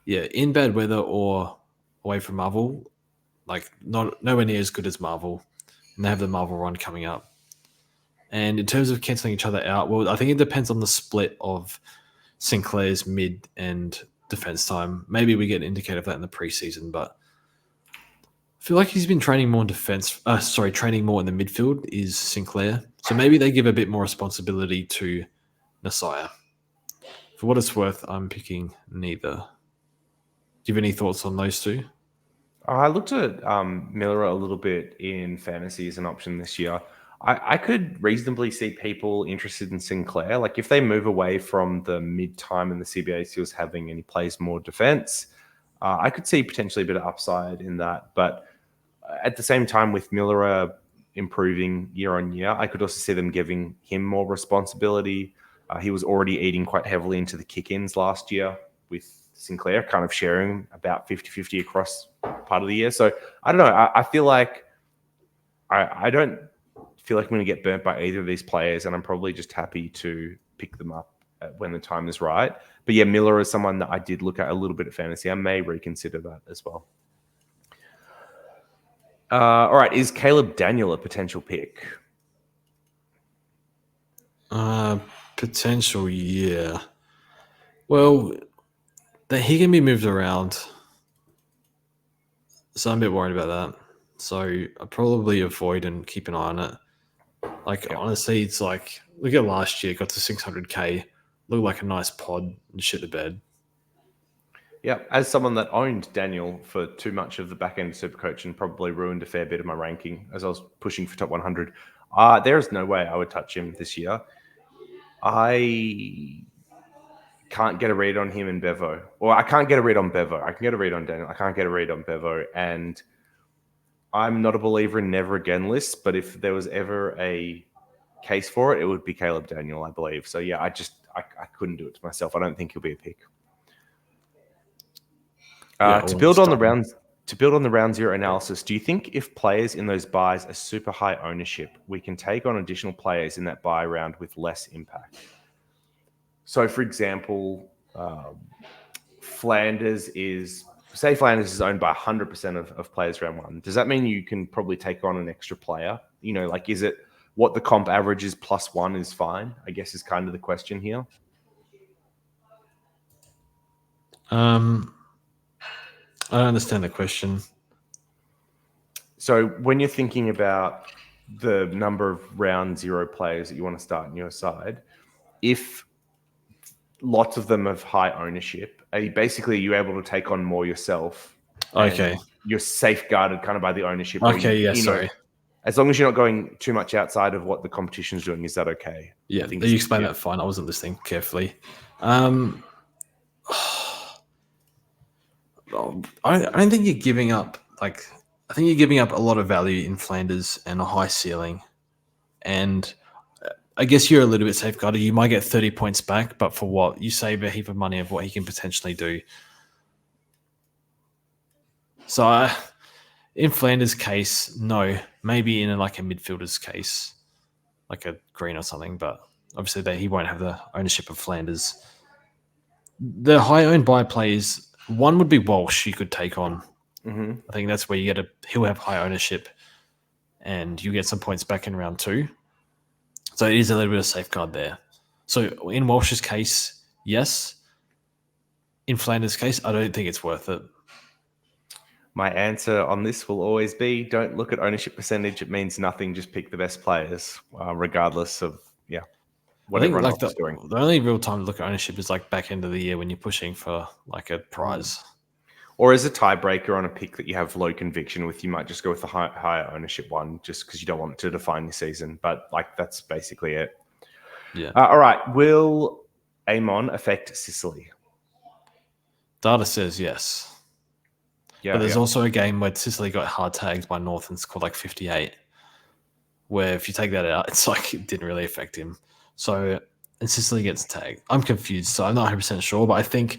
yeah, in bad weather or away from Marvel, nowhere near as good as Marvel. And they have the Marvel run coming up. And in terms of cancelling each other out, well, I think it depends on the split of Sinclair's mid and defense time. Maybe we get an indicator of that in the preseason, but I feel like he's been training more in training more in the midfield is Sinclair. So maybe they give a bit more responsibility to Nasaya. For what it's worth, I'm picking neither. Do you have any thoughts on those two? I looked at Miller a little bit in fantasy as an option this year. I could reasonably see people interested in Sinclair. Like if they move away from the mid time in the CBA he was having and he plays more defense, I could see potentially a bit of upside in that, but at the same time, with Miller improving year on year, I could also see them giving him more responsibility. He was already eating quite heavily into the kick-ins last year with Sinclair, kind of sharing about 50-50 across part of the year. So I don't know. I feel like I don't feel like I'm going to get burnt by either of these players, and I'm probably just happy to pick them up when the time is right. But yeah, Miller is someone that I did look at a little bit at fantasy. I may reconsider that as well. All right, is Caleb Daniel a potential pick? Potential, yeah. Well, he can be moved around, so I'm a bit worried about that. So I probably avoid and keep an eye on it. Like Yep. honestly, it's like look at last year, got to 600k, looked like a nice pod and shit the bed. Yeah, as someone that owned Daniel for too much of the back end of Supercoach and probably ruined a fair bit of my ranking as I was pushing for top 100, there is no way I would touch him this year. I can't get a read on him in Bevo. Or I can't get a read on Bevo. I can get a read on Daniel. I can't get a read on Bevo. And I'm not a believer in never again lists, but if there was ever a case for it, it would be Caleb Daniel, I believe. So yeah, I couldn't do it to myself. I don't think he'll be a pick. To build on the round zero analysis, do you think if players in those buys are super high ownership, we can take on additional players in that buy round with less impact? So, for example, Flanders is owned by 100% of players round one. Does that mean you can probably take on an extra player? You know, like is it what the comp average is plus one is fine? I guess is kind of the question here. I don't understand the question. So when you're thinking about the number of round zero players that you want to start on your side, if lots of them have high ownership, are you able to take on more yourself? Okay. You're safeguarded kind of by the ownership. Okay. Yeah. Sorry. As long as you're not going too much outside of what the competition's doing, is that okay? Yeah. You explained that fine. I wasn't listening carefully. I don't think you're giving up. I think you're giving up a lot of value in Flanders and a high ceiling, and I guess you're a little bit safeguarded. You might get 30 points back, but for what? You save a heap of money of what he can potentially do. So in Flanders' case, no. Maybe in like a midfielder's case, like a Green or something, but obviously he won't have the ownership of Flanders. The high owned by players, one would be Walsh you could take on. Mm-hmm. I think that's where he'll have high ownership and you get some points back in round two. So it is a little bit of safeguard there. So in Walsh's case, yes. In Flanders' case, I don't think it's worth it. My answer on this will always be don't look at ownership percentage. It means nothing. Just pick the best players, regardless of, what everyone else is doing. The only real time to look at ownership is like back end of the year when you're pushing for like a prize. Or as a tiebreaker on a pick that you have low conviction with, you might just go with the higher ownership one just because you don't want it to define your season. But that's basically it. Yeah. All right. Will Amon affect Sicily? Data says yes. Yeah. But there's also a game where Sicily got hard tagged by North and scored like 58. Where if you take that out, it's like it didn't really affect him. So and Sicily gets tagged. I'm confused, so I'm not 100% sure, but I think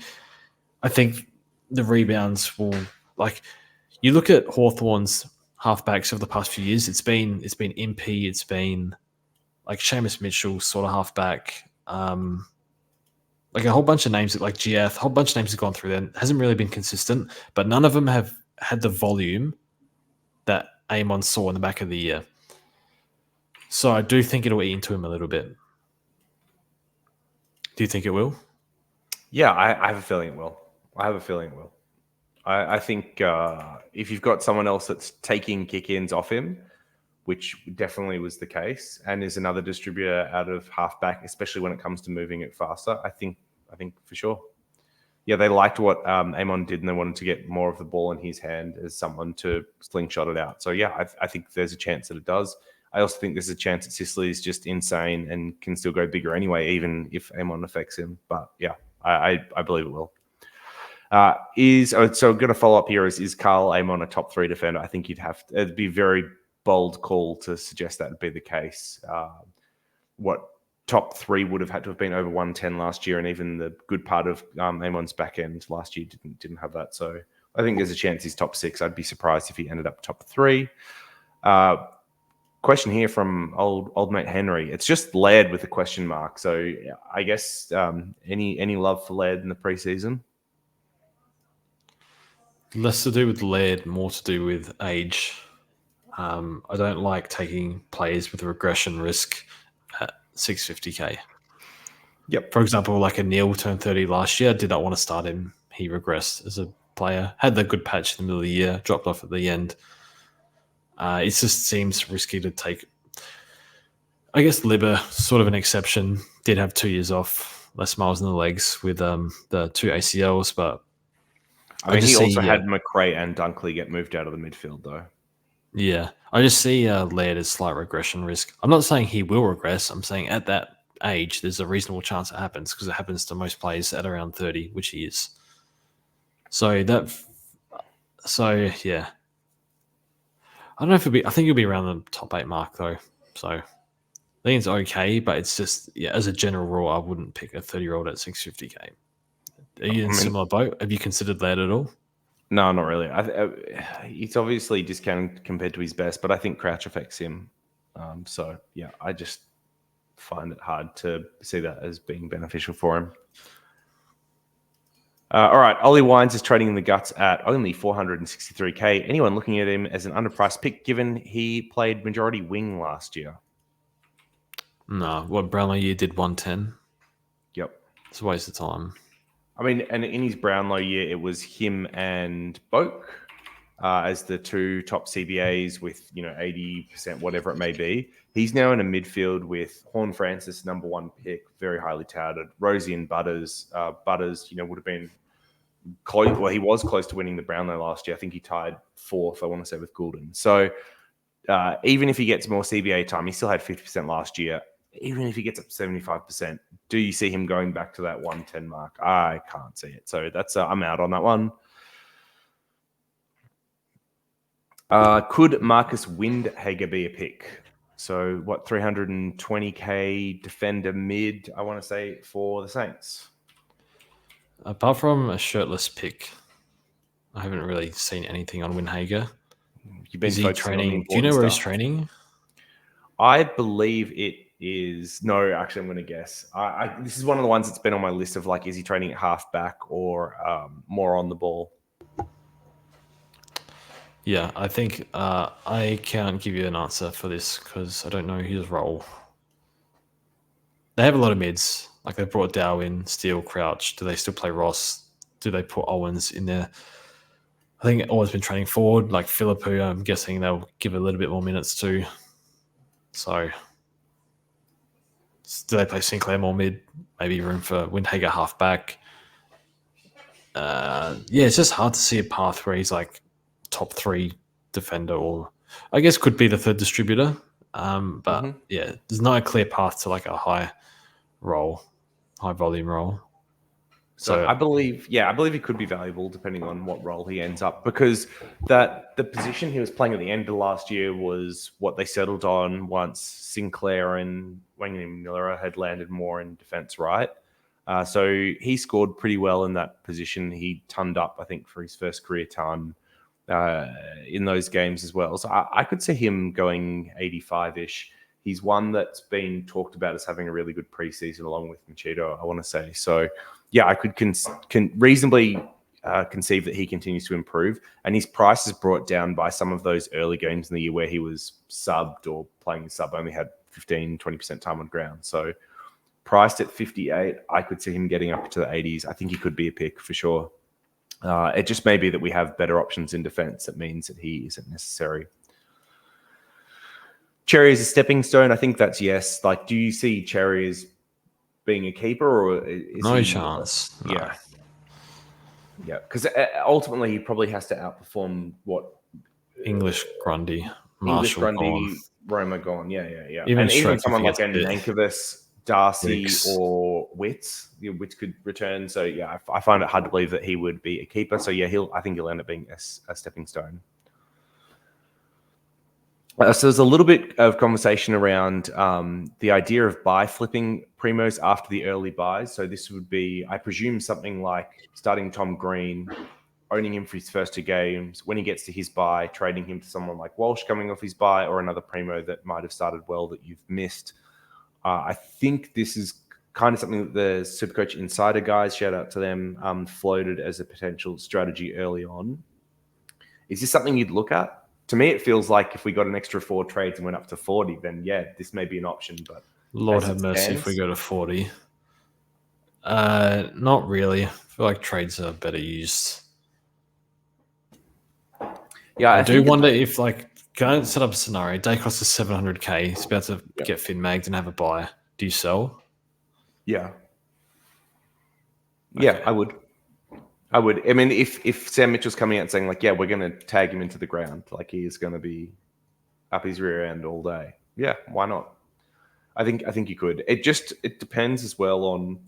the rebounds will like you look at Hawthorn's halfbacks of the past few years. It's been Impey, it's been like Seamus Mitchell sort of halfback, like a whole bunch of names like GF, a whole bunch of names have gone through there. It hasn't really been consistent, but none of them have had the volume that Amon saw in the back of the year. So I do think it'll eat into him a little bit. Do you think it will? Yeah, I have a feeling it will. I think if you've got someone else that's taking kick-ins off him, which definitely was the case, and is another distributor out of halfback, especially when it comes to moving it faster, I think for sure. Yeah, they liked what Amon did, and they wanted to get more of the ball in his hand as someone to slingshot it out. So yeah, I think there's a chance that it does. I also think there's a chance that Sicily is just insane and can still go bigger anyway, even if Amon affects him. But yeah, I believe it will. So going to follow up here is Carl Amon a top 3 defender? I think it'd be a very bold call to suggest that would be the case. What top 3 would have had to have been over 110 last year, and even the good part of Amon's back end last year didn't have that. So I think there's a chance he's top 6. I'd be surprised if he ended up top 3. Question here from old mate Henry. It's just Laird with a question mark. So I guess any love for Laird in the preseason? Less to do with Laird, more to do with age. I don't like taking players with regression risk at 650k. Yep. For example, like a Neil turned 30 last year. Did not want to start him. He regressed as a player. Had the good patch in the middle of the year. Dropped off at the end. It just seems risky to take. I guess Libba, sort of an exception, did have 2 years off, less miles in the legs with the 2 ACLs, but I mean, he also had McRae and Dunkley get moved out of the midfield, though. Yeah, I just see Laird as slight regression risk. I'm not saying he will regress. I'm saying at that age, there's a reasonable chance it happens because it happens to most players at around 30, which he is. So yeah. I don't know if it'll be. I think he'll be around the top 8 mark though. So I think it's okay, but it's just as a general rule, I wouldn't pick a 30-year-old at 650k. Are you in a similar boat? Have you considered Laird at all? No, not really. It's obviously discounted compared to his best, but I think Crouch affects him. So yeah, I just find it hard to see that as being beneficial for him. All right, Ollie Wines is trading in the guts at only 463k. Anyone looking at him as an underpriced pick, given he played majority wing last year? No, what Brownlow year did 110. Yep, it's a waste of time. I mean, and in his Brownlow year, it was him and Boak as the 2 top CBAs with 80%, whatever it may be. He's now in a midfield with Horn Francis, number 1 pick, very highly touted. Rosie and Butters. Butters, would have been close. Well, he was close to winning the Brownlow last year. I think he tied 4th, I want to say, with Goulden. So even if he gets more CBA time, he still had 50% last year. Even if he gets up to 75%, do you see him going back to that 110 mark? I can't see it. So that's I'm out on that one. Could Marcus Windhager be a pick? So what, 320k defender mid, I want to say, for the Saints? Apart from a shirtless pick, I haven't really seen anything on Windhager. Is he training? Do you know where he's training? I believe it is. No, actually, I'm going to guess. This is one of the ones that's been on my list of is he training at halfback or more on the ball? Yeah, I think I can't give you an answer for this because I don't know his role. They have a lot of mids. Like they brought Dow in, Steele, Crouch. Do they still play Ross? Do they put Owens in there? I think Owens been training forward. Like Philippou, I'm guessing they'll give a little bit more minutes to. So do they play Sinclair more mid? Maybe room for Windhager halfback. It's just hard to see a path where he's like top 3 defender, or I guess could be the 3rd distributor. But there's no clear path to like a high volume role. So I believe he could be valuable depending on what role he ends up, because the position he was playing at the end of last year was what they settled on once Sinclair and Wangan Miller had landed more in defense, right? So he scored pretty well in that position. He tonned up, I think, for his first career ton in those games as well. So I could see him going 85-ish. He's one that's been talked about as having a really good preseason along with Machado, I want to say. So, yeah, I could reasonably conceive that he continues to improve. And his price is brought down by some of those early games in the year where he was subbed or playing sub, only had 15, 20% time on ground. So, priced at 58, I could see him getting up to the 80s. I think he could be a pick for sure. It just may be that we have better options in defense. That means that he isn't necessary. Cherry is a stepping stone. I think that's yes. Like, do you see Cherry as being a keeper, or is no chance? No. Yeah, because ultimately he probably has to outperform what English Grundy, Roma gone. Yeah. Even someone like an Nankervis Darcy Wicks. or Witts. Witts could return. So yeah, I find it hard to believe that he would be a keeper. So yeah, I think he'll end up being a stepping stone. So there's a little bit of conversation around the idea of buy flipping primos after the early buys. So this would be, I presume, something like starting Tom Green, owning him for his first 2 games. When he gets to his buy, trading him to someone like Walsh coming off his buy, or another primo that might have started well that you've missed. I think this is kind of something that the Supercoach Insider guys, shout out to them, floated as a potential strategy early on. Is this something you'd look at? To me, it feels like if we got an extra 4 trades and went up to 40, then yeah, this may be an option. But Lord have mercy if we go to 40. Not really. I feel like trades are better used. Yeah, I do wonder if, like, go set up a scenario. Day cost is 700k. He's about to get fin magged and have a buy. Do you sell? Yeah. Okay. Yeah, I would. I mean, if Sam Mitchell's coming out saying like, yeah, we're going to tag him into the ground, like he is going to be up his rear end all day. Yeah, why not? I think you could. It depends as well on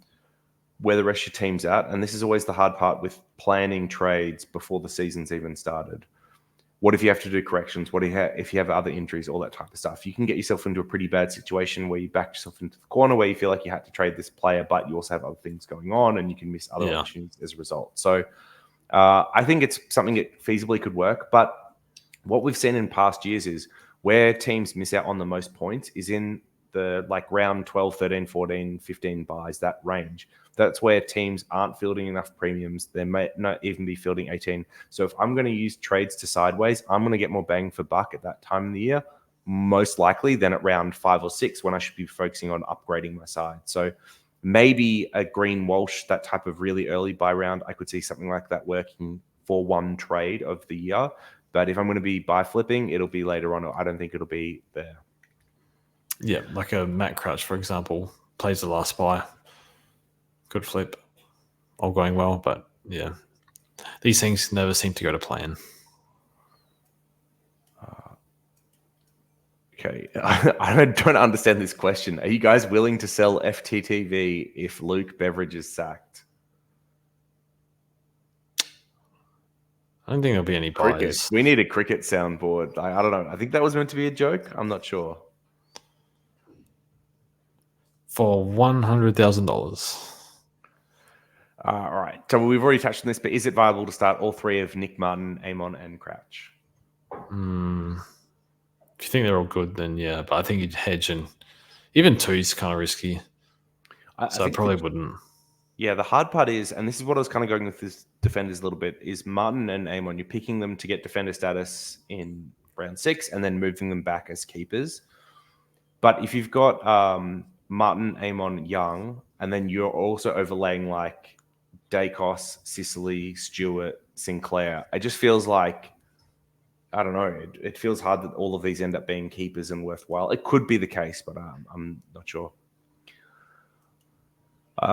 where the rest of your team's at, and this is always the hard part with planning trades before the season's even started. What if you have to do corrections? What if you have other injuries, all that type of stuff? You can get yourself into a pretty bad situation where you back yourself into the corner where you feel like you had to trade this player, but you also have other things going on and you can miss other opportunities as a result. So I think it's something that feasibly could work. But what we've seen in past years is where teams miss out on the most points is in the like round 12, 13, 14, 15 buys, that range. That's where teams aren't fielding enough premiums. They may not even be fielding 18. So if I'm going to use trades to sideways, I'm going to get more bang for buck at that time of the year, most likely than at round 5 or 6 when I should be focusing on upgrading my side. So maybe a Green Walsh, that type of really early buy round, I could see something like that working for one trade of the year. But if I'm going to be buy flipping, it'll be later on. I don't think it'll be there. Yeah, like a Matt Crouch, for example, plays the last buy. Good flip. All going well, but yeah. These things never seem to go to plan. Okay. I don't understand this question. Are you guys willing to sell FTTV if Luke Beveridge is sacked? I don't think there'll be any Cricket. buys. We need a cricket soundboard. I don't know. I think that was meant to be a joke. I'm not sure. For $100,000. All right. So we've already touched on this, but is it viable to start all 3 of Nick Martin, Amon, and Crouch? If you think they're all good, then yeah. But I think you'd hedge, and even 2 is kind of risky. So I probably wouldn't. Yeah, the hard part is, and this is what I was kind of going with this defenders a little bit, is Martin and Amon. You're picking them to get defender status in round 6 and then moving them back as keepers. But if you've got Martin, Amon, Young, and then you're also overlaying like Dacos, Sicily, Stewart, Sinclair, it just feels like, I don't know, it feels hard that all of these end up being keepers and worthwhile. It could be the case, but I'm not sure.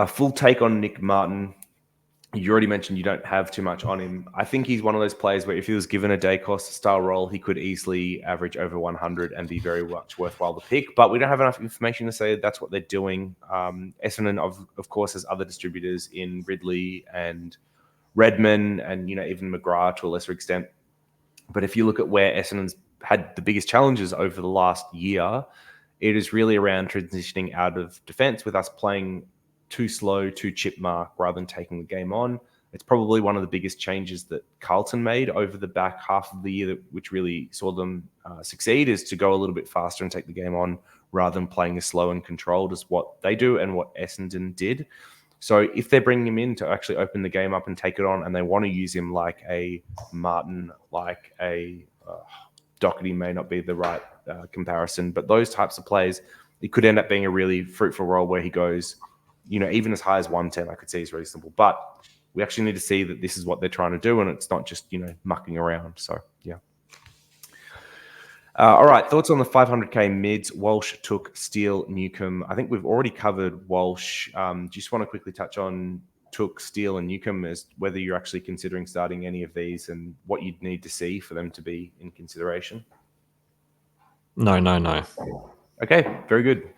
Full take on Nick Martin. You already mentioned you don't have too much on him. I think he's one of those players where if he was given a Dacos style role, he could easily average over 100 and be very much worthwhile to pick. But we don't have enough information to say that's what they're doing. Essendon, of course, has other distributors in Ridley and Redman and even McGrath to a lesser extent. But if you look at where Essendon's had the biggest challenges over the last year, it is really around transitioning out of defence with us playing too slow, too chip mark rather than taking the game on. It's probably one of the biggest changes that Carlton made over the back half of the year, which really saw them succeed, is to go a little bit faster and take the game on rather than playing as slow and controlled as what they do and what Essendon did. So if they're bringing him in to actually open the game up and take it on, and they want to use him like a Martin, like a Doherty may not be the right comparison, but those types of plays, it could end up being a really fruitful role where he goes, even as high as 110, I could see is reasonable. But we actually need to see that this is what they're trying to do, and it's not just, mucking around. So, yeah. All right, thoughts on the 500k mids. Walsh, Took, Steele, Newcomb. I think we've already covered Walsh. Just want to quickly touch on Took, Steele, and Newcomb as whether you're actually considering starting any of these and what you'd need to see for them to be in consideration. No. Okay, very good.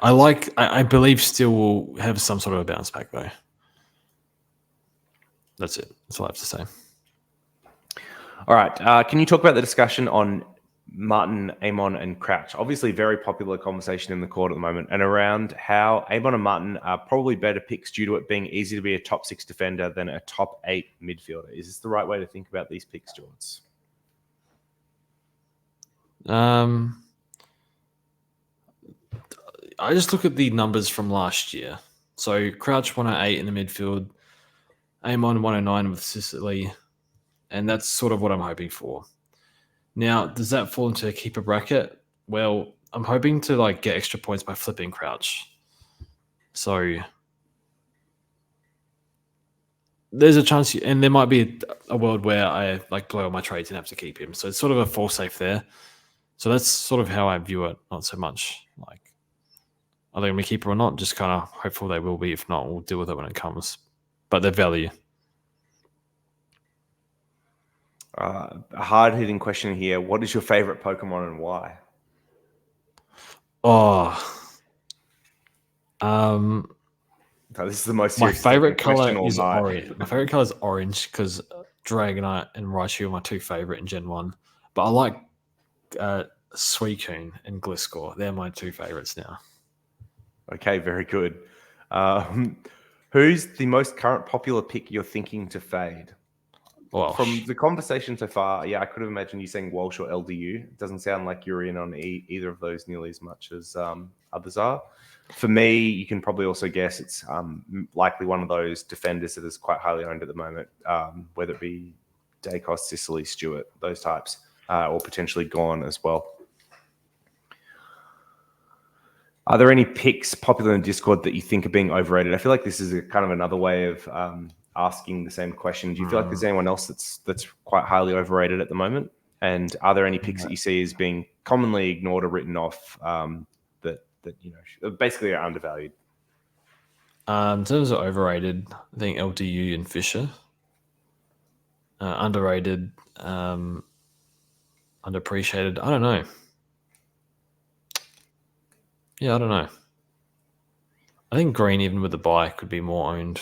I believe still will have some sort of a bounce back though. That's it. That's all I have to say. All right. Can you talk about the discussion on Martin, Amon, and Crouch? Obviously, very popular conversation in the court at the moment, and around how Amon and Martin are probably better picks due to it being easy to be a top 6 defender than a top 8 midfielder. Is this the right way to think about these picks, George? I just look at the numbers from last year. So Crouch 108 in the midfield, Amon 109 with Sicily, and that's sort of what I'm hoping for. Now, does that fall into a keeper bracket? Well, I'm hoping to like get extra points by flipping Crouch. So there's a chance, and there might be a world where I like blow all my trades and have to keep him. So it's sort of a fall safe there. So that's sort of how I view it. Not so much like are they going to keep it or not? Just kind of hopeful they will be. If not, we'll deal with it when it comes. But their value. A hard-hitting question here. What is your favorite Pokemon and why? This is the most my serious favorite question color all is night. orange. My favorite color is orange because Dragonite and Raichu are my two favorite in Gen 1. But I like Suicune and Gliscor. They're my two favorites now. Okay, very good. Who's the most current popular pick you're thinking to fade? Walsh. From the conversation so far, yeah, I could have imagined you saying Walsh or LDU. It doesn't sound like you're in on either of those nearly as much as others are. For me, you can probably also guess it's likely one of those defenders that is quite highly owned at the moment, whether it be Dacos, Sicily, Stewart, those types, or potentially gone as well. Are there any picks popular in Discord that you think are being overrated? I feel like this is a kind of another way of asking the same question. Do you feel like there's anyone else that's quite highly overrated at the moment? And are there any picks that you see as being commonly ignored or written off that basically are undervalued? In terms of overrated, I think LDU and Fisher. Underrated, underappreciated. I don't know. Yeah, I don't know. I think Green, even with the buy, could be more owned.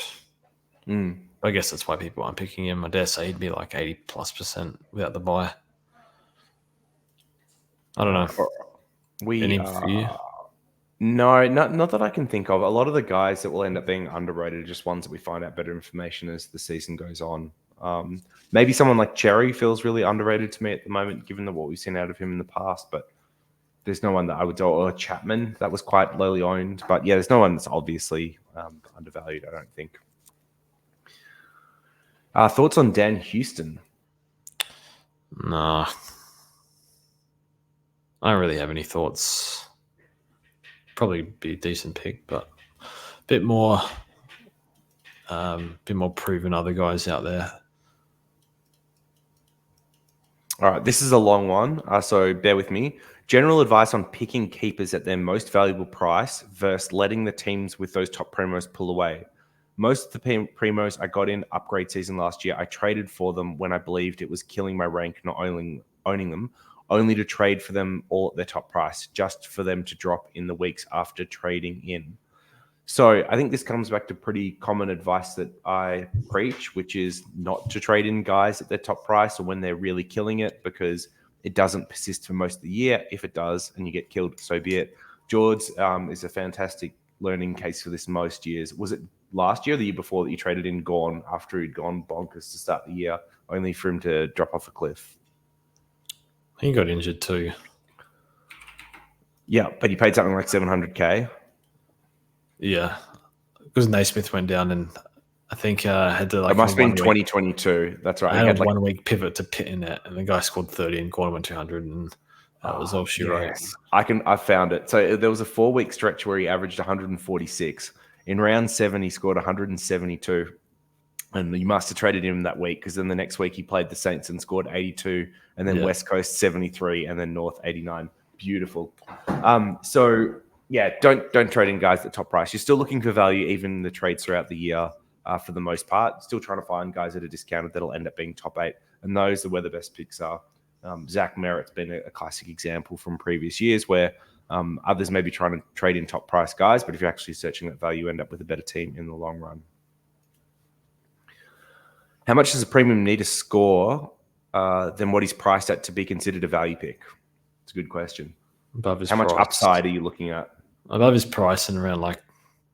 I guess that's why people aren't picking him. I dare say he'd be like 80+% without the buy. I don't know. Any for you? No, not that I can think of. A lot of the guys that will end up being underrated are just ones that we find out better information as the season goes on. Maybe someone like Cherry feels really underrated to me at the moment, given what we've seen out of him in the past. But there's no one that I would do, or Chapman that was quite lowly owned. But yeah, there's no one that's obviously undervalued, I don't think. Thoughts on Dan Houston? Nah. I don't really have any thoughts. Probably be a decent pick, but a bit more proven other guys out there. All right, this is a long one, so bear with me. General advice on picking keepers at their most valuable price versus letting the teams with those top primos pull away. Most of the primos I got in upgrade season last year, I traded for them when I believed it was killing my rank not owning them, only to trade for them all at their top price, just for them to drop in the weeks after trading in. So I think this comes back to pretty common advice that I preach, which is not to trade in guys at their top price or when they're really killing it, because it doesn't persist for most of the year. If it does and you get killed, so be it. George is a fantastic learning case for this most years. Was it last year or the year before that you traded in Gorn after he'd gone bonkers to start the year, only for him to drop off a cliff? He got injured too. Yeah, but he paid something like 700K. Yeah, because Naismith went down, and I think had to like. It must have been 2022. That's right. I had a 1 week pivot to pit in it, and the guy scored 30 and Gordon went 200, and that was all she wrote. I found it. So there was a 4-week stretch where he averaged 146. In round 7, he scored 172. And you must have traded him that week, because then the next week he played the Saints and scored 82, and then West Coast 73, and then North 89. Beautiful. So yeah, don't trade in guys at top price. You're still looking for value even in the trades throughout the year for the most part. Still trying to find guys that are discounted that'll end up being top 8, and those are where the best picks are. Zach Merritt's been a classic example from previous years where Others may be trying to trade in top price guys, but if you're actually searching that value, you end up with a better team in the long run. How much does a premium need to score than what he's priced at to be considered a value pick? It's a good question. Above his How much price. upside are you looking at? Above his price and around like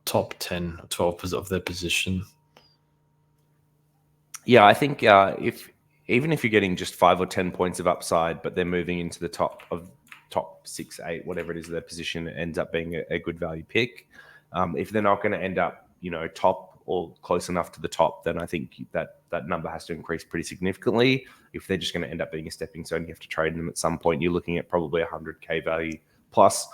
top 10 or 12% of their position. Yeah, I think even if you're getting just 5 or 10 points of upside, but they're moving into the top 6, 8, whatever it is, their position, it ends up being a good value pick. If they're not going to end up, top or close enough to the top, then I think that number has to increase pretty significantly. If they're just going to end up being a stepping stone, you have to trade them at some point. You're looking at probably 100K value plus.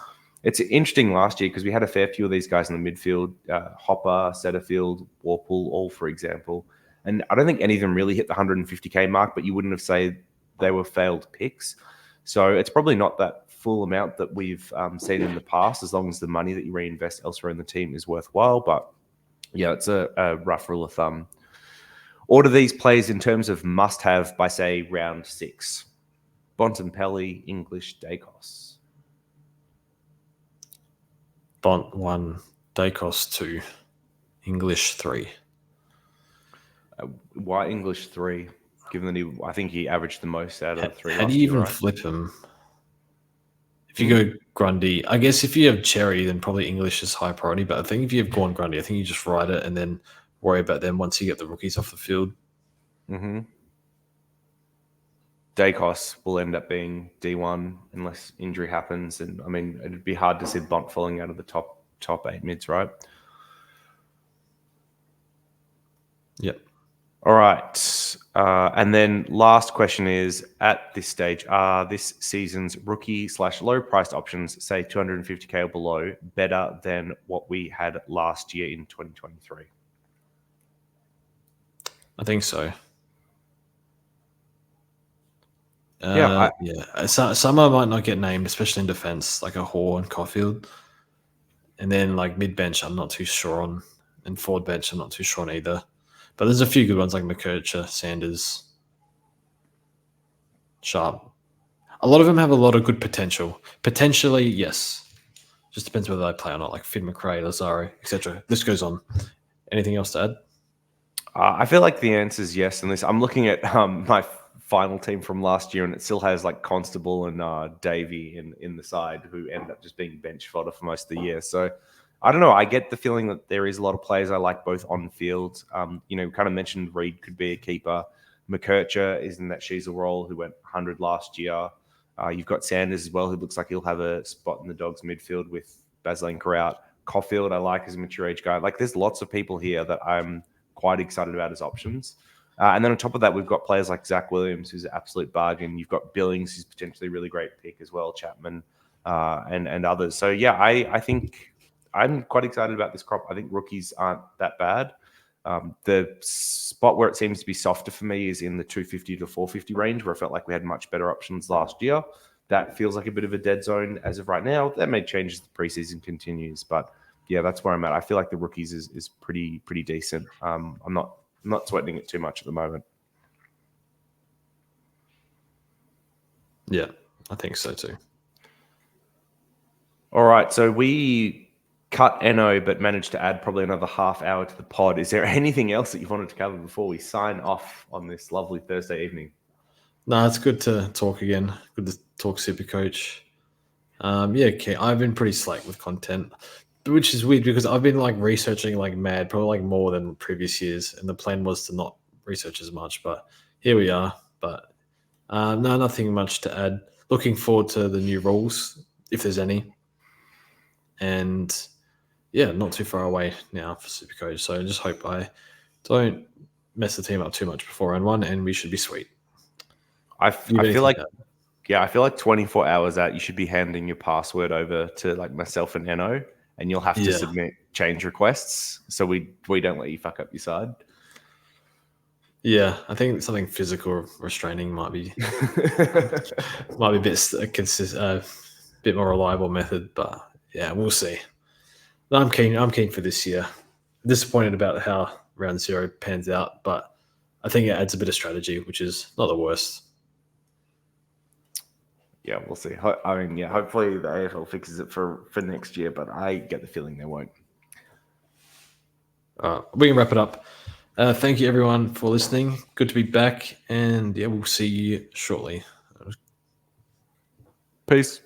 It's interesting last year because we had a fair few of these guys in the midfield, Hopper, Setterfield, Warple, all for example. And I don't think any of them really hit the 150K mark, but you wouldn't have said they were failed picks. So it's probably not that full amount that we've seen in the past, as long as the money that you reinvest elsewhere in the team is worthwhile. But yeah, it's a rough rule of thumb. Order these plays in terms of must-have by, say, round 6. Bontempelli, English, Dacos. Bont 1, Dacos 2, English 3. Why English 3? Given that I think he averaged the most out of the 3 How last do you year, even right? flip him? If you go Grundy, I guess if you have Cherry, then probably English is high priority. But I think if you have Gorn Grundy, I think you just ride it and then worry about them once you get the rookies off the field. Mm-hmm. Dacos will end up being D1 unless injury happens. And I mean, it'd be hard to see Bont falling out of the top 8 mids, right? Yep. All right. And then last question is, at this stage, are this season's rookie/low priced options, say 250K or below, better than what we had last year in 2023? I think so. Yeah. Some I might not get named, especially in defense, like a Hoare and Caulfield. And then like mid bench, I'm not too sure on. And forward bench, I'm not too sure on either. But there's a few good ones like McKercher, Sanders, Sharp. A lot of them have a lot of good potential. Potentially, yes. Just depends whether they play or not, like Finn McRae, Lazaro, etc. This goes on. Anything else to add? I feel like the answer is yes. And this, I'm looking at my final team from last year, and it still has like Constable and Davey in the side, who end up just being bench fodder for most of the year. So I don't know. I get the feeling that there is a lot of players I like both on field. Kind of mentioned Reed could be a keeper. McKercher is in that Sheasel role, who went 100 last year. You've got Sanders as well, who looks like he'll have a spot in the Dogs midfield with Basile Carout. Caulfield, I like as a mature age guy. Like, there's lots of people here that I'm quite excited about as options. And then on top of that, we've got players like Zach Williams, who's an absolute bargain. You've got Billings, who's potentially a really great pick as well, Chapman, and others. So, yeah, I think I'm quite excited about this crop. I think rookies aren't that bad. The spot where it seems to be softer for me is in the 250 to 450 range, where I felt like we had much better options last year. That feels like a bit of a dead zone as of right now. That may change as the preseason continues, but yeah, that's where I'm at. I feel like the rookies is pretty decent. I'm not sweating it too much at the moment. Yeah, I think so too. All right, so we cut NO, but managed to add probably another half hour to the pod. Is there anything else that you wanted to cover before we sign off on this lovely Thursday evening? No, it's good to talk again. Good to talk Supercoach. Okay. I've been pretty slack with content, which is weird because I've been like researching like mad, probably like more than previous years, and the plan was to not research as much. But here we are. But no, nothing much to add. Looking forward to the new rules, if there's any. And yeah, not too far away now for Supercoach. So I just hope I don't mess the team up too much before round 1, and we should be sweet. I feel like 24 hours out, you should be handing your password over to like myself and NO, and you'll have to submit change requests so we don't let you fuck up your side. Yeah, I think something physical restraining might be a bit more reliable method, but yeah, we'll see. I'm keen for this year. Disappointed about how round 0 pans out, but I think it adds a bit of strategy, which is not the worst. Yeah, we'll see. Hopefully the AFL fixes it for next year, but I get the feeling they won't. We can wrap it up. Thank you, everyone, for listening. Good to be back, and yeah, we'll see you shortly. Peace.